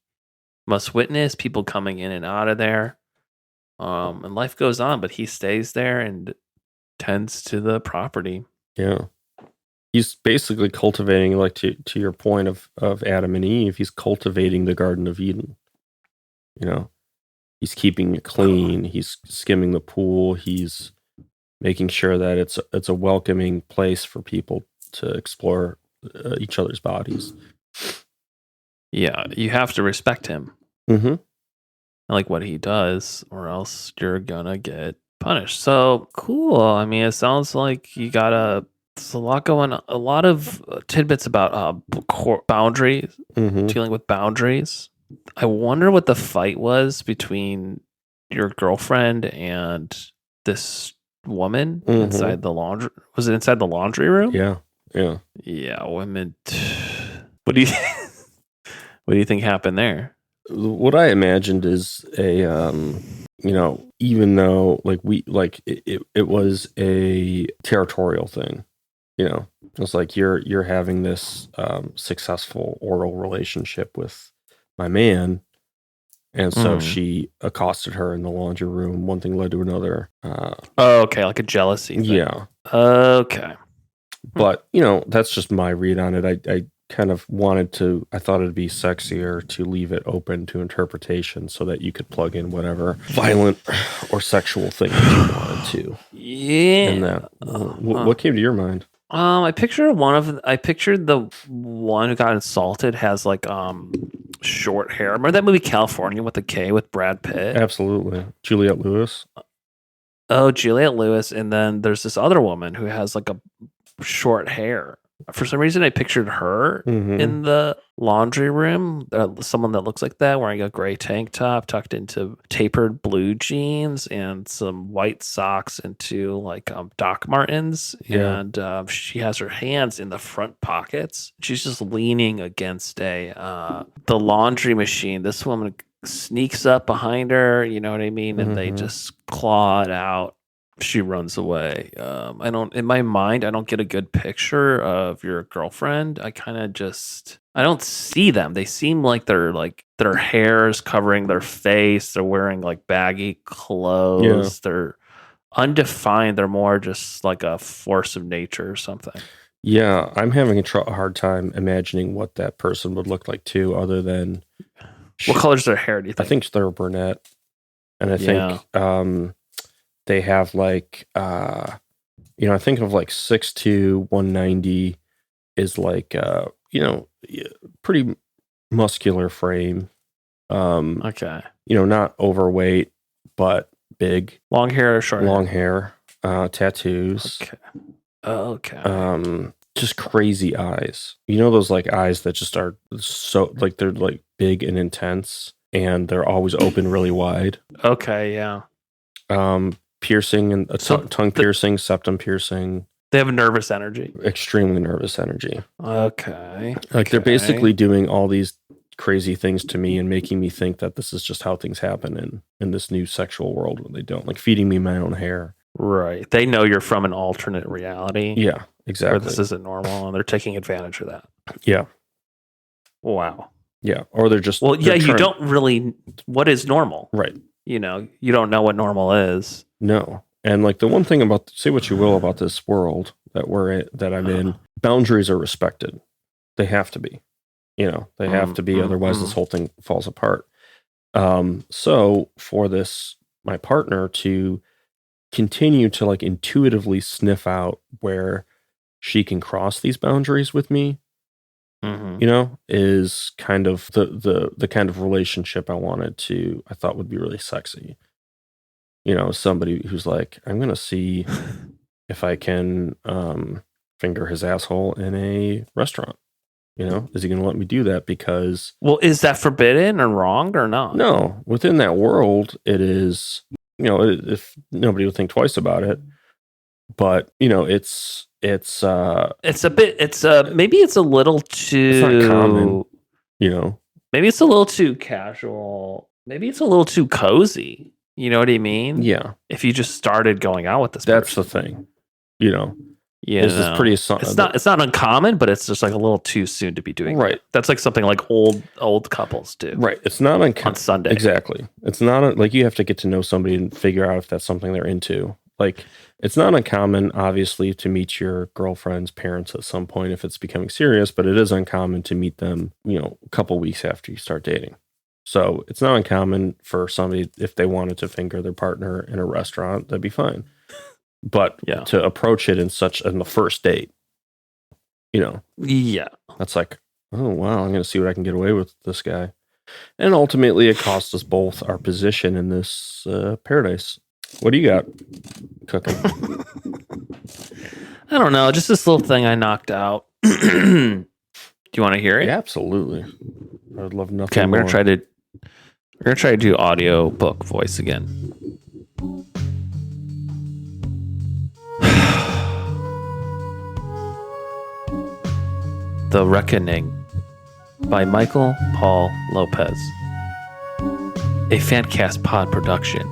must witness, people coming in and out of there. And life goes on, but he stays there and tends to the property. Yeah. He's basically cultivating, like to your point of Adam and Eve, he's cultivating the Garden of Eden. You know, he's keeping it clean. He's skimming the pool. He's making sure that it's a welcoming place for people to explore each other's bodies. Yeah, you have to respect him. Like what he does, or else you're gonna get punished. So cool. I mean, it sounds like you got there's a lot going on, a lot of tidbits about boundaries, dealing with boundaries. I wonder what the fight was between your girlfriend and this woman inside the laundry. Was it inside the laundry room? Yeah. Women. What do you what do you think happened there? What I imagined is a even though it was a territorial thing, it's like you're having this successful oral relationship with my man. And so she accosted her in the laundry room. One thing led to another. Okay, like a jealousy thing. Yeah. Okay. But, that's just my read on it. I kind of I thought it'd be sexier to leave it open to interpretation so that you could plug in whatever violent or sexual thing that you wanted to. Yeah. And that. What came to your mind? I pictured the one who got insulted has like short hair. Remember that movie California with the K with Brad Pitt? Absolutely. Juliette Lewis. Oh, Juliette Lewis. And then there's this other woman who has like a short hair. For some reason, I pictured her in the laundry room. Someone that looks like that, wearing a gray tank top, tucked into tapered blue jeans and some white socks into like Doc Martens. Yeah. And she has her hands in the front pockets. She's just leaning against the laundry machine. This woman sneaks up behind her, you know what I mean? And they just claw it out. She runs away. In my mind, I don't get a good picture of your girlfriend. I don't see them. They seem like their hair is covering their face. They're wearing like baggy clothes. Yeah. They're undefined. They're more just like a force of nature or something. Yeah, I'm having a hard time imagining what that person would look like too, other than what color's their hair, do you think? I think they're brunette. And I think they have like, I think of like 6'2", 190 is like, pretty muscular frame. Okay. Not overweight, but big. Long hair or short Long hair, tattoos. Okay. Just crazy eyes. Those like eyes that just are so like, they're like big and intense and they're always open really wide. Okay. Yeah. Piercing and tongue piercing, septum piercing. They have nervous energy. Extremely nervous energy. Okay. Like they're basically doing all these crazy things to me and making me think that this is just how things happen in this new sexual world when they don't. Like feeding me my own hair. Right. They know you're from an alternate reality. Yeah, exactly. Or this isn't normal and they're taking advantage of that. Yeah. Wow. Yeah. Or they're just... Well, yeah, you don't really... What is normal? Right. You don't know what normal is. No. And like the one thing about, say what you will about this world that I'm in, boundaries are respected. They have to be. They have to be. Otherwise, this whole thing falls apart. So for my partner to continue to like intuitively sniff out where she can cross these boundaries with me, is kind of the kind of relationship I thought would be really sexy. Somebody who's like, I'm going to see if I can finger his asshole in a restaurant. Is he going to let me do that? Because... Well, is that forbidden or wrong or not? No, within that world, it is, if nobody would think twice about it, but, it's maybe it's a little too... It's not common, Maybe it's a little too casual. Maybe it's a little too cozy. You know what I mean? Yeah. If you just started going out with this That's person. the thing, Yeah, this is pretty. It's not uncommon, but it's just like a little too soon to be doing. Right. That's like something like old couples do. Right. It's not uncommon on Sunday. Exactly. It's not like you have to get to know somebody and figure out if that's something they're into. Like, it's not uncommon, obviously, to meet your girlfriend's parents at some point if it's becoming serious, but it is uncommon to meet them, a couple weeks after you start dating. So it's not uncommon for somebody, if they wanted to finger their partner in a restaurant, that'd be fine. But to approach it in the first date, that's like, oh, wow, I'm going to see what I can get away with this guy. And ultimately, it costs us both our position in this paradise. What do you got cooking? I don't know. Just this little thing I knocked out. Do you want to hear it? Yeah, absolutely. I would love nothing. Okay, we're gonna try to do audio book voice again. The Reckoning by Michael Paul Lopez. A Fancast Pod production.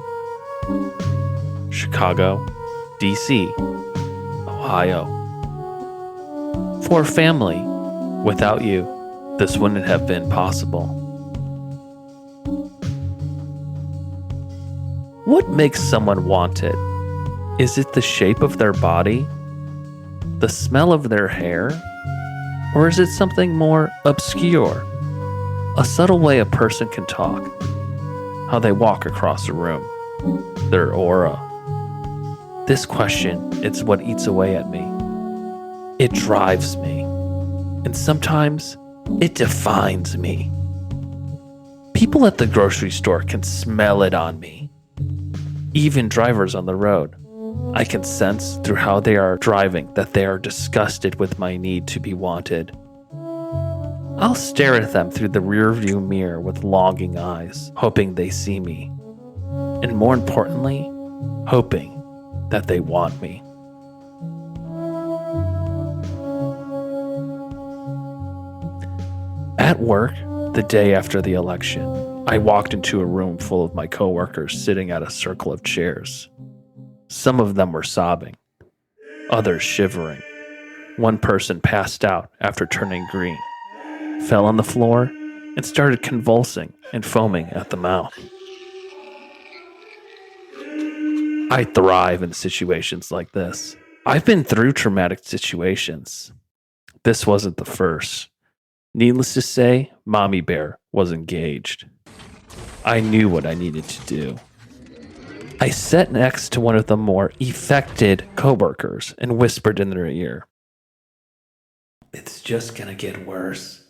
Chicago, DC, Ohio. For family, without you, this wouldn't have been possible. What makes someone wanted? Is it the shape of their body? The smell of their hair? Or is it something more obscure? A subtle way a person can talk. How they walk across a room. Their aura. This question, it's what eats away at me. It drives me. And sometimes, it defines me. People at the grocery store can smell it on me. Even drivers on the road. I can sense through how they are driving that they are disgusted with my need to be wanted. I'll stare at them through the rearview mirror with longing eyes, hoping they see me. And more importantly, hoping that they want me. At work, the day after the election, I walked into a room full of my coworkers sitting at a circle of chairs. Some of them were sobbing, others shivering. One person passed out after turning green, fell on the floor, and started convulsing and foaming at the mouth. I thrive in situations like this. I've been through traumatic situations. This wasn't the first. Needless to say, Mommy Bear was engaged. I knew what I needed to do. I sat next to one of the more affected coworkers and whispered in their ear. It's just gonna get worse.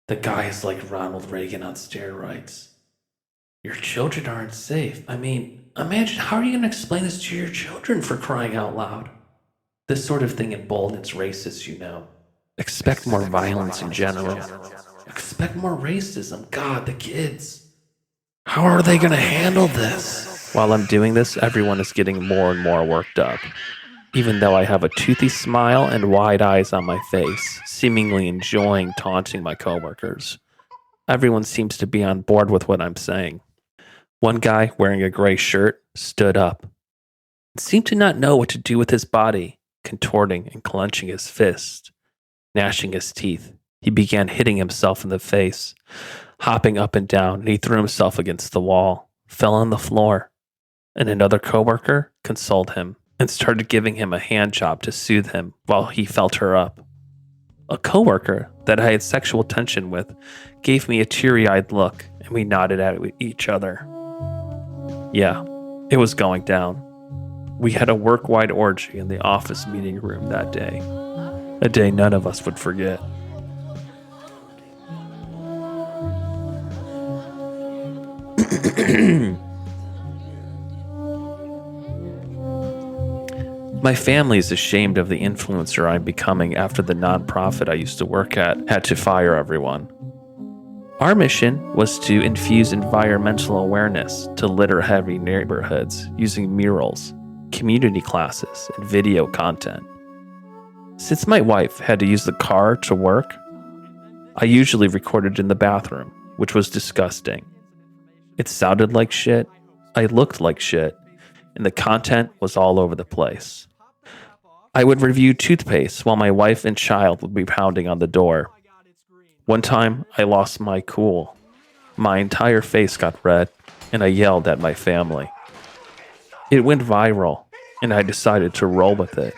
The guy is like Ronald Reagan on steroids. Your children aren't safe. I mean, imagine, how are you gonna explain this to your children, for crying out loud? This sort of thing emboldens racists, you know. Expect more violence in general. Expect more racism. God, the kids. How are they gonna handle this? While I'm doing this, everyone is getting more and more worked up. Even though I have a toothy smile and wide eyes on my face, seemingly enjoying taunting my coworkers. Everyone seems to be on board with what I'm saying. One guy, wearing a gray shirt, stood up. Seemed to not know what to do with his body, contorting and clenching his fist. Gnashing his teeth, he began hitting himself in the face, hopping up and down, and he threw himself against the wall, fell on the floor. And another coworker consoled him and started giving him a hand job to soothe him while he felt her up. A coworker that I had sexual tension with gave me a teary-eyed look, and we nodded at each other. Yeah, it was going down. We had a work-wide orgy in the office meeting room that day, a day none of us would forget. My family is ashamed of the influencer I'm becoming after the nonprofit I used to work at had to fire everyone. Our mission was to infuse environmental awareness to litter-heavy neighborhoods using murals, community classes, and video content. Since my wife had to use the car to work, I usually recorded in the bathroom, which was disgusting. It sounded like shit, I looked like shit, and the content was all over the place. I would review toothpaste while my wife and child would be pounding on the door. One time, I lost my cool. My entire face got red, and I yelled at my family. It went viral, and I decided to roll with it.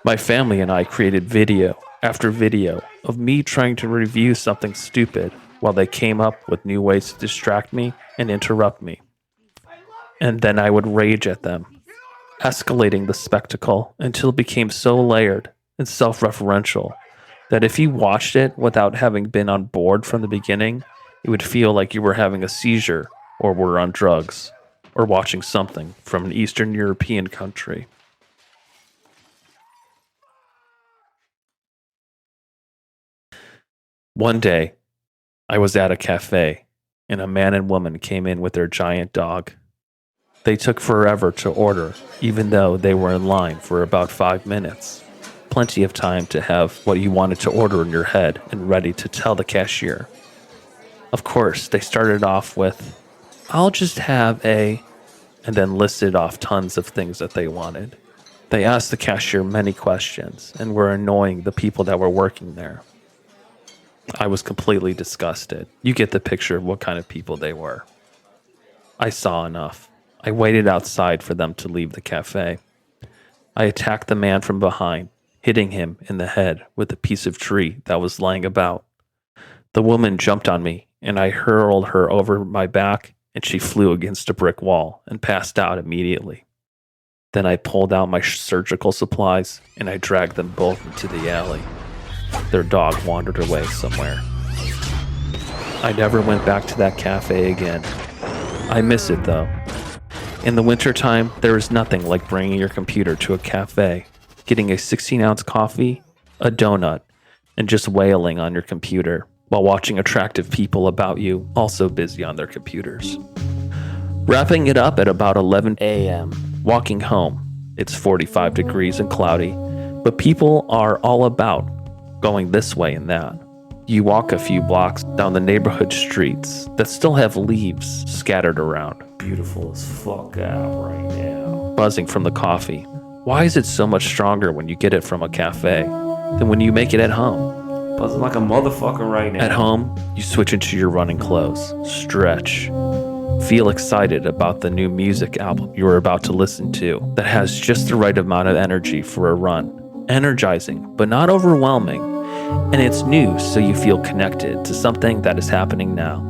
My family and I created video after video of me trying to review something stupid while they came up with new ways to distract me and interrupt me. And then I would rage at them, escalating the spectacle until it became so layered and self-referential that if you watched it without having been on board from the beginning, it would feel like you were having a seizure or were on drugs or watching something from an Eastern European country. One day, I was at a cafe and a man and woman came in with their giant dog. They took forever to order, even though they were in line for about 5 minutes. Plenty of time to have what you wanted to order in your head and ready to tell the cashier. Of course, they started off with, "I'll just have a," and then listed off tons of things that they wanted. They asked the cashier many questions and were annoying the people that were working there. I was completely disgusted. You get the picture of what kind of people they were. I saw enough. I waited outside for them to leave the cafe. I attacked the man from behind, hitting him in the head with a piece of tree that was laying about. The woman jumped on me, and I hurled her over my back, and she flew against a brick wall and passed out immediately. Then I pulled out my surgical supplies, and I dragged them both into the alley. Their dog wandered away somewhere. I never went back to that cafe again. I miss it, though. In the wintertime, there is nothing like bringing your computer to a cafe, getting a 16-ounce coffee, a donut, and just wailing on your computer while watching attractive people about you also busy on their computers. Wrapping it up at about 11 a.m., walking home. It's 45 degrees and cloudy, but people are all about going this way and that. You walk a few blocks down the neighborhood streets that still have leaves scattered around. Beautiful as fuck out right now. Buzzing from the coffee. Why is it so much stronger when you get it from a cafe than when you make it at home? Buzzing like a motherfucker right now. At home, you switch into your running clothes, stretch, feel excited about the new music album you are about to listen to that has just the right amount of energy for a run. Energizing, but not overwhelming. And it's new, so you feel connected to something that is happening now.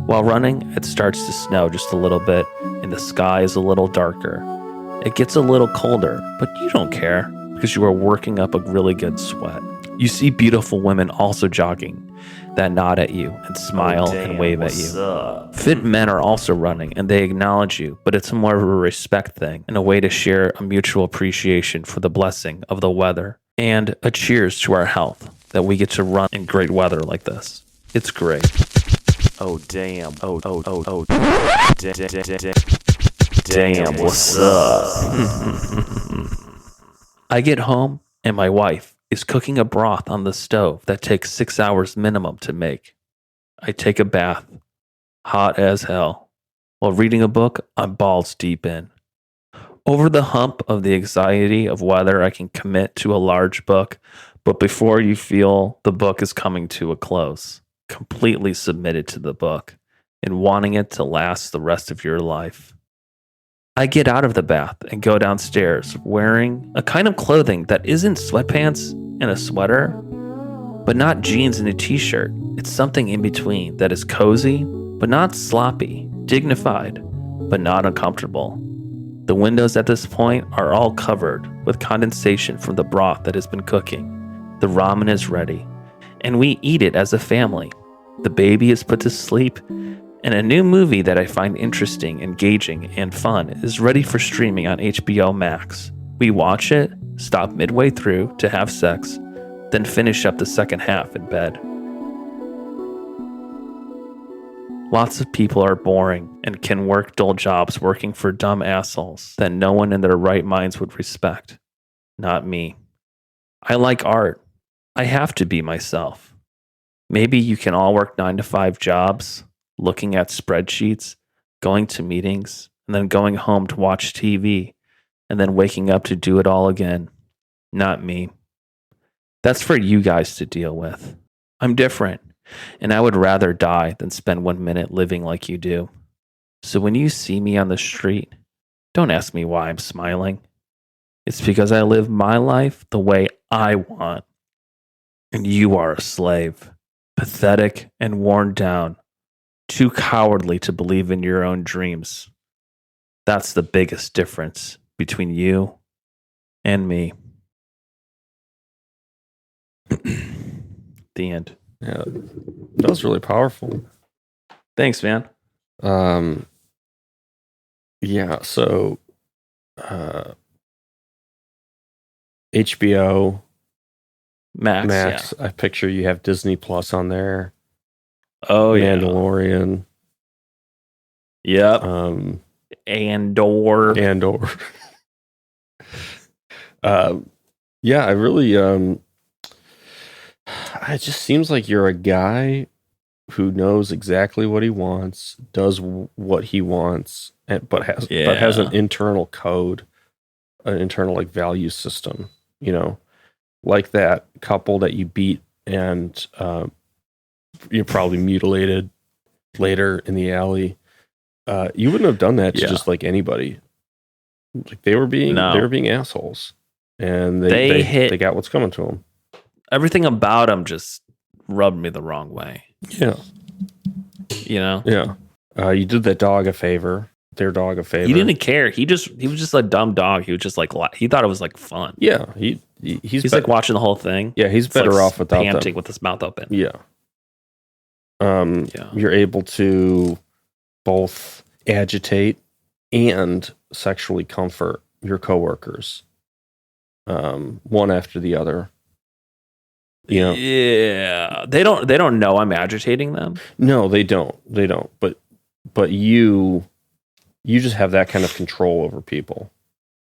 While running, it starts to snow just a little bit, and the sky is a little darker. It gets a little colder, but you don't care, because you are working up a really good sweat. You see beautiful women also jogging that nod at you and smile and wave at you. Fit men are also running, and they acknowledge you, but it's more of a respect thing and a way to share a mutual appreciation for the blessing of the weather and a cheers to our health that we get to run in great weather like this. It's great. Oh damn. Damn, what's up? I get home and my wife is cooking a broth on the stove that takes 6 hours minimum to make. I take a bath, hot as hell. While reading a book, I'm balls deep in. Over the hump of the anxiety of whether I can commit to a large book, but before you feel the book is coming to a close, completely submitted to the book and wanting it to last the rest of your life. I get out of the bath and go downstairs wearing a kind of clothing that isn't sweatpants, and a sweater, but not jeans and a t-shirt. It's something in between that is cozy, but not sloppy, dignified, but not uncomfortable. The windows at this point are all covered with condensation from the broth that has been cooking. The ramen is ready, and we eat it as a family. The baby is put to sleep, and a new movie that I find interesting, engaging, and fun is ready for streaming on HBO Max. We watch it, stop midway through to have sex, then finish up the second half in bed. Lots of people are boring and can work dull jobs working for dumb assholes that no one in their right minds would respect. Not me. I like art. I have to be myself. Maybe you can all work 9-to-5 jobs, looking at spreadsheets, going to meetings, and then going home to watch TV, and then waking up to do it all again. Not me. That's for you guys to deal with. I'm different, and I would rather die than spend 1 minute living like you do. So when you see me on the street, don't ask me why I'm smiling. It's because I live my life the way I want. And you are a slave, pathetic and worn down, too cowardly to believe in your own dreams. That's the biggest difference between you and me. The end. Yeah, that was really powerful. Thanks, man. Yeah, so HBO Max. Max. Yeah. I picture you have Disney Plus on there. Oh, yeah. Mandalorian. Yep. Andor. Yeah, I really it just seems like you're a guy who knows exactly what he wants, does what he wants, but has an internal code, an internal like value system, you know, like that couple that you beat and you probably mutilated later in the alley. You wouldn't have done that to just like anybody. Like they were being assholes, and they got what's coming to them. Everything about him just rubbed me the wrong way. Yeah. You know? Yeah. You did that dog a favor. Their dog a favor. He didn't care. He was just a dumb dog. He was just like, he thought it was like fun. Yeah. He's like watching the whole thing. Yeah. He's better like off without panting them. with his mouth open. Yeah. You're able to both agitate and sexually comfort your coworkers, one after the other. You know? Yeah, they don't know I'm agitating them. No, they don't. But you just have that kind of control over people.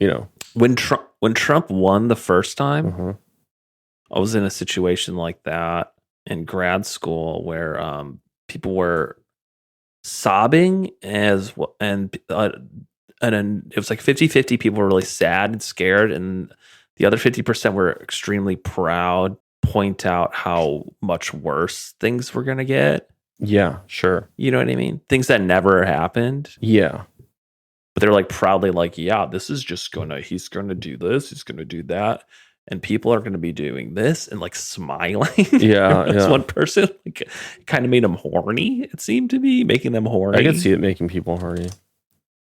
You know, when Trump won the first time, I was in a situation like that in grad school where people were sobbing and it was like 50-50. People were really sad and scared, and the other 50% were extremely proud, point out how much worse things were going to get. Yeah, sure. You know what I mean? Things that never happened. Yeah. But they're like proudly like, yeah, this is just he's going to do this, he's going to do that. And people are going to be doing this and like smiling. Yeah. This one person like, kind of made them horny. It seemed to be making them horny. I could see it making people horny.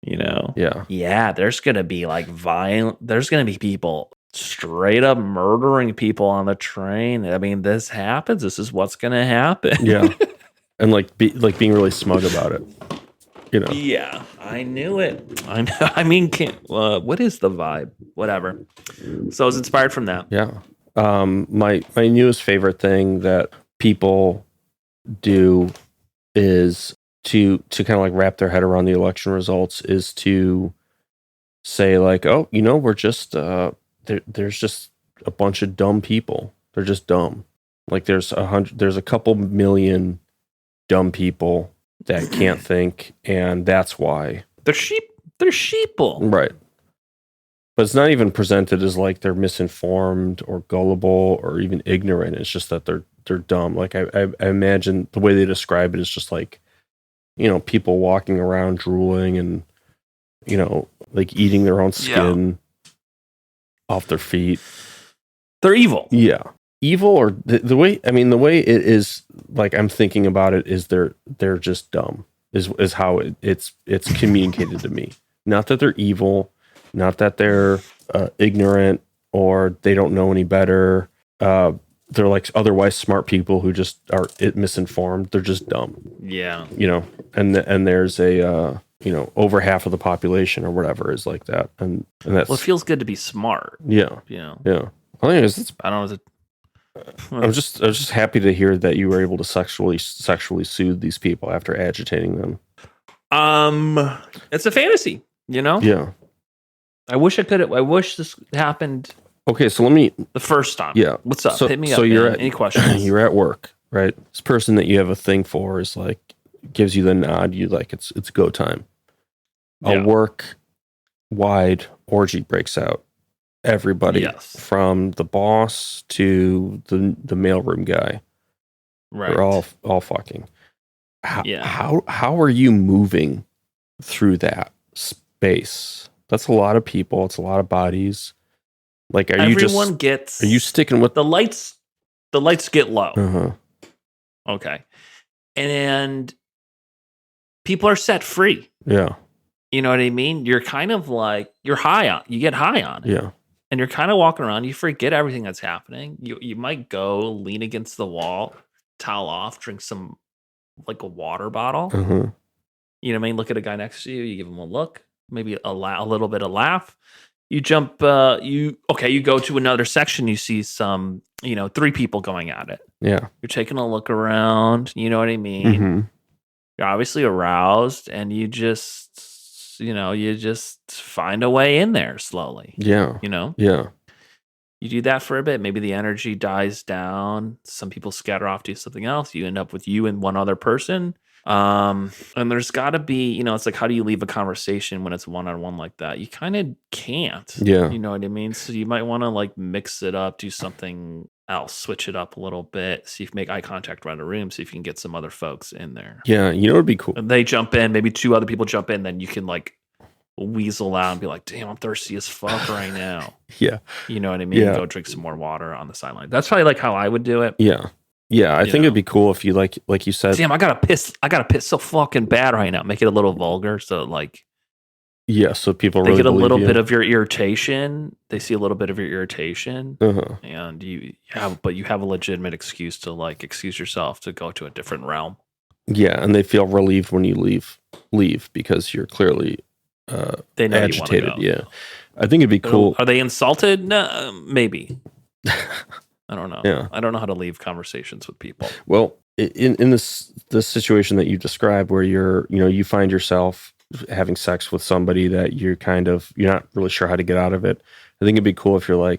You know? Yeah. Yeah. There's going to be like there's going to be people straight up murdering people on the train. I mean, this happens. This is what's going to happen. Yeah. And being really smug about it. You know? Yeah, I knew it. I mean, what is the vibe? Whatever. So I was inspired from that. Yeah. My newest favorite thing that people do is to kind of like wrap their head around the election results is to say like, oh, you know, we're just there's just a bunch of dumb people. They're just dumb. Like there's a couple million dumb people that can't think, and that's why they're sheeple, right? But it's not even presented as like they're misinformed or gullible or even ignorant. It's just that they're dumb. Like I imagine the way they describe it is just like, you know, people walking around drooling and, you know, like eating their own skin off their feet. They're evil. Yeah. Evil, or the way it is, like, I'm thinking about it, is they're just dumb is how it's communicated to me. Not that they're evil, not that they're ignorant or they don't know any better. They're like otherwise smart people who just are misinformed. They're just dumb. Yeah. And there's a over half of the population or whatever is like that, and that's, Well, it feels good to be smart. Yeah. Yeah. I think it's I don't know. I was just happy to hear that you were able to sexually soothe these people after agitating them. It's a fantasy, Yeah. I wish this happened. Okay, so let me. The first time. Yeah. What's up? Hit me up. So you're any questions? You're at work, right? This person that you have a thing for is like gives you the nod. You like it's go time. A work-wide orgy breaks out. Everybody, from the boss to the mailroom guy, right? They're all fucking. How are you moving through that space? That's a lot of people. It's a lot of bodies. Like, are you sticking with the lights? The lights get low. Uh-huh. Okay, and people are set free. Yeah. You know what I mean? You're kind of like you get high on it. Yeah. And you're kind of walking around, you forget everything that's happening. You might go lean against the wall, towel off, drink some, like, a water bottle. Uh-huh. You know what I mean? Look at a guy next to you, you give him a look, maybe a little bit of laugh. You jump, you go to another section, you see some, 3 people going at it. Yeah. You're taking a look around, you know what I mean? Mm-hmm. You're obviously aroused, and you just find a way in there slowly. Yeah. Yeah. You do that for a bit. Maybe the energy dies down. Some people scatter off, do something else. You end up with you and one other person. And there's got to be, it's like, how do you leave a conversation when it's one-on-one like that? You kind of can't. Yeah. You know what I mean? So you might want to, like, mix it up, do something else, switch it up a little bit, see if you make eye contact around the room, see if you can get some other folks in there. Yeah. It'd be cool. And they jump in, maybe 2 other people jump in, then you can, like, weasel out and be like, damn, I'm thirsty as fuck right now. Yeah. You know what I mean? Yeah. Go drink some more water on the sideline. That's probably like how I would do it. Yeah. Yeah. I think it'd be cool if you like you said, damn, I gotta piss so fucking bad right now. Make it a little vulgar. So, like, yeah. So people they really get a little you. bit of your irritation. They see a little bit of your irritation. Uh-huh. And you have a legitimate excuse to, like, excuse yourself to go to a different realm. Yeah. And they feel relieved when you leave because you're clearly they know agitated. You yeah. I think it'd be cool. Are they insulted? No, maybe. I don't know. Yeah. I don't know how to leave conversations with people. Well, in this situation that you described, where you find yourself having sex with somebody that you're not really sure how to get out of it. I think it'd be cool if you're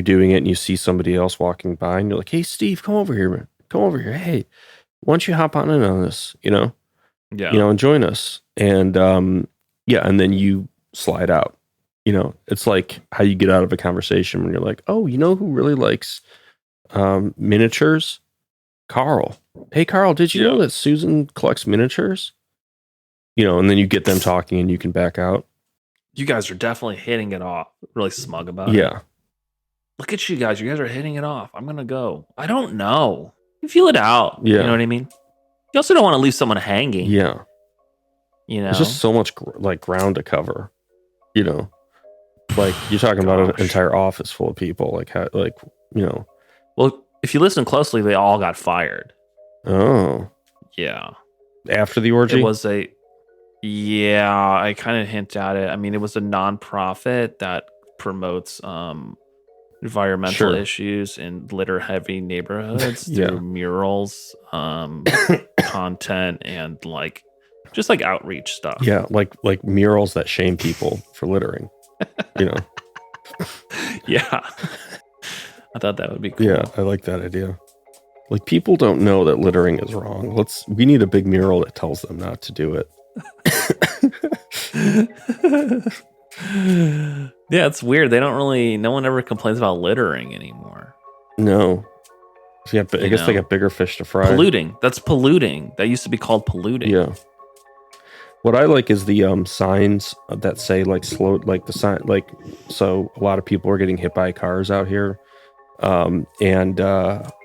doing it and you see somebody else walking by and you're like, hey, Steve, come over here, man. Come over here. Hey, why don't you hop on in on this? Yeah. And join us. And and then you slide out. It's like how you get out of a conversation when you're like, oh, who really likes miniatures? Carl. Hey, Carl, did you know that Susan collects miniatures? And then you get them talking and you can back out. You guys are definitely hitting it off. Really smug about it. Yeah. Look at you guys. You guys are hitting it off. I'm going to go. I don't know. You feel it out. Yeah. You know what I mean? You also don't want to leave someone hanging. Yeah. There's just so much ground to cover. Like you're talking about an entire office full of people. Well, if you listen closely, they all got fired. Oh. Yeah. After the orgy? It was I kind of hint at it. I mean, it was a nonprofit that promotes environmental issues in litter-heavy neighborhoods through murals, content, and just outreach stuff. Yeah, like murals that shame people for littering. Yeah. I thought that would be cool. Yeah, I like that idea. Like, people don't know that littering is wrong. We need a big mural that tells them not to do it. Yeah, it's weird. No one ever complains about littering anymore. No. Yeah, I guess they got bigger fish to fry. Polluting. That's polluting. That used to be called polluting. Yeah. What I like is the signs that say slow, the sign, so a lot of people are getting hit by cars out here. And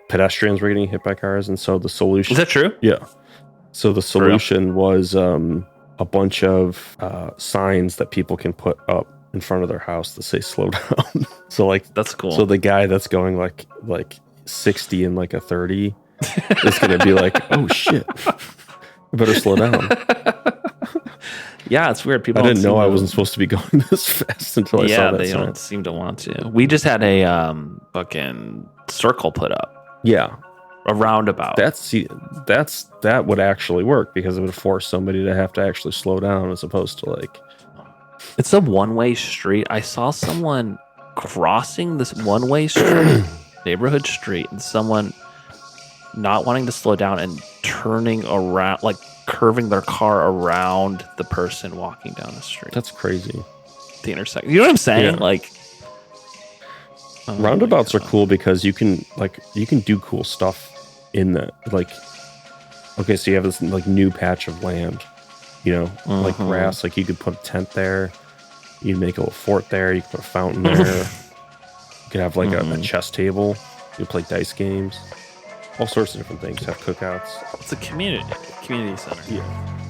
pedestrians were getting hit by cars, and so the solution. Is that true? Yeah. So the solution was a bunch of signs that people can put up in front of their house that say "slow down." So like That's cool. So the guy that's going like 60 in like a 30 is going to be like, "Oh shit, I better slow down." Yeah, it's weird. People I didn't know I wasn't supposed to be going this fast until I saw that they sign. don't seem to want to. We just had a fucking circle put up. Yeah. A roundabout. That would actually work because it would force somebody to have to actually slow down as opposed to like. It's a one-way street. I saw someone crossing this one-way street, neighborhood street, and someone not wanting to slow down and turning around, like curving their car around the person walking down the street. That's crazy. The intersection. You know what I'm saying? Yeah. Like roundabouts are cool because you can do cool stuff in that. Like, okay, so you have this like new patch of land, like grass. Like you could put a tent there. You'd make a little fort there. You could put a fountain there. You could have like a chess table. You could play dice games. All sorts of different things. Have cookouts. It's a community center. Yeah.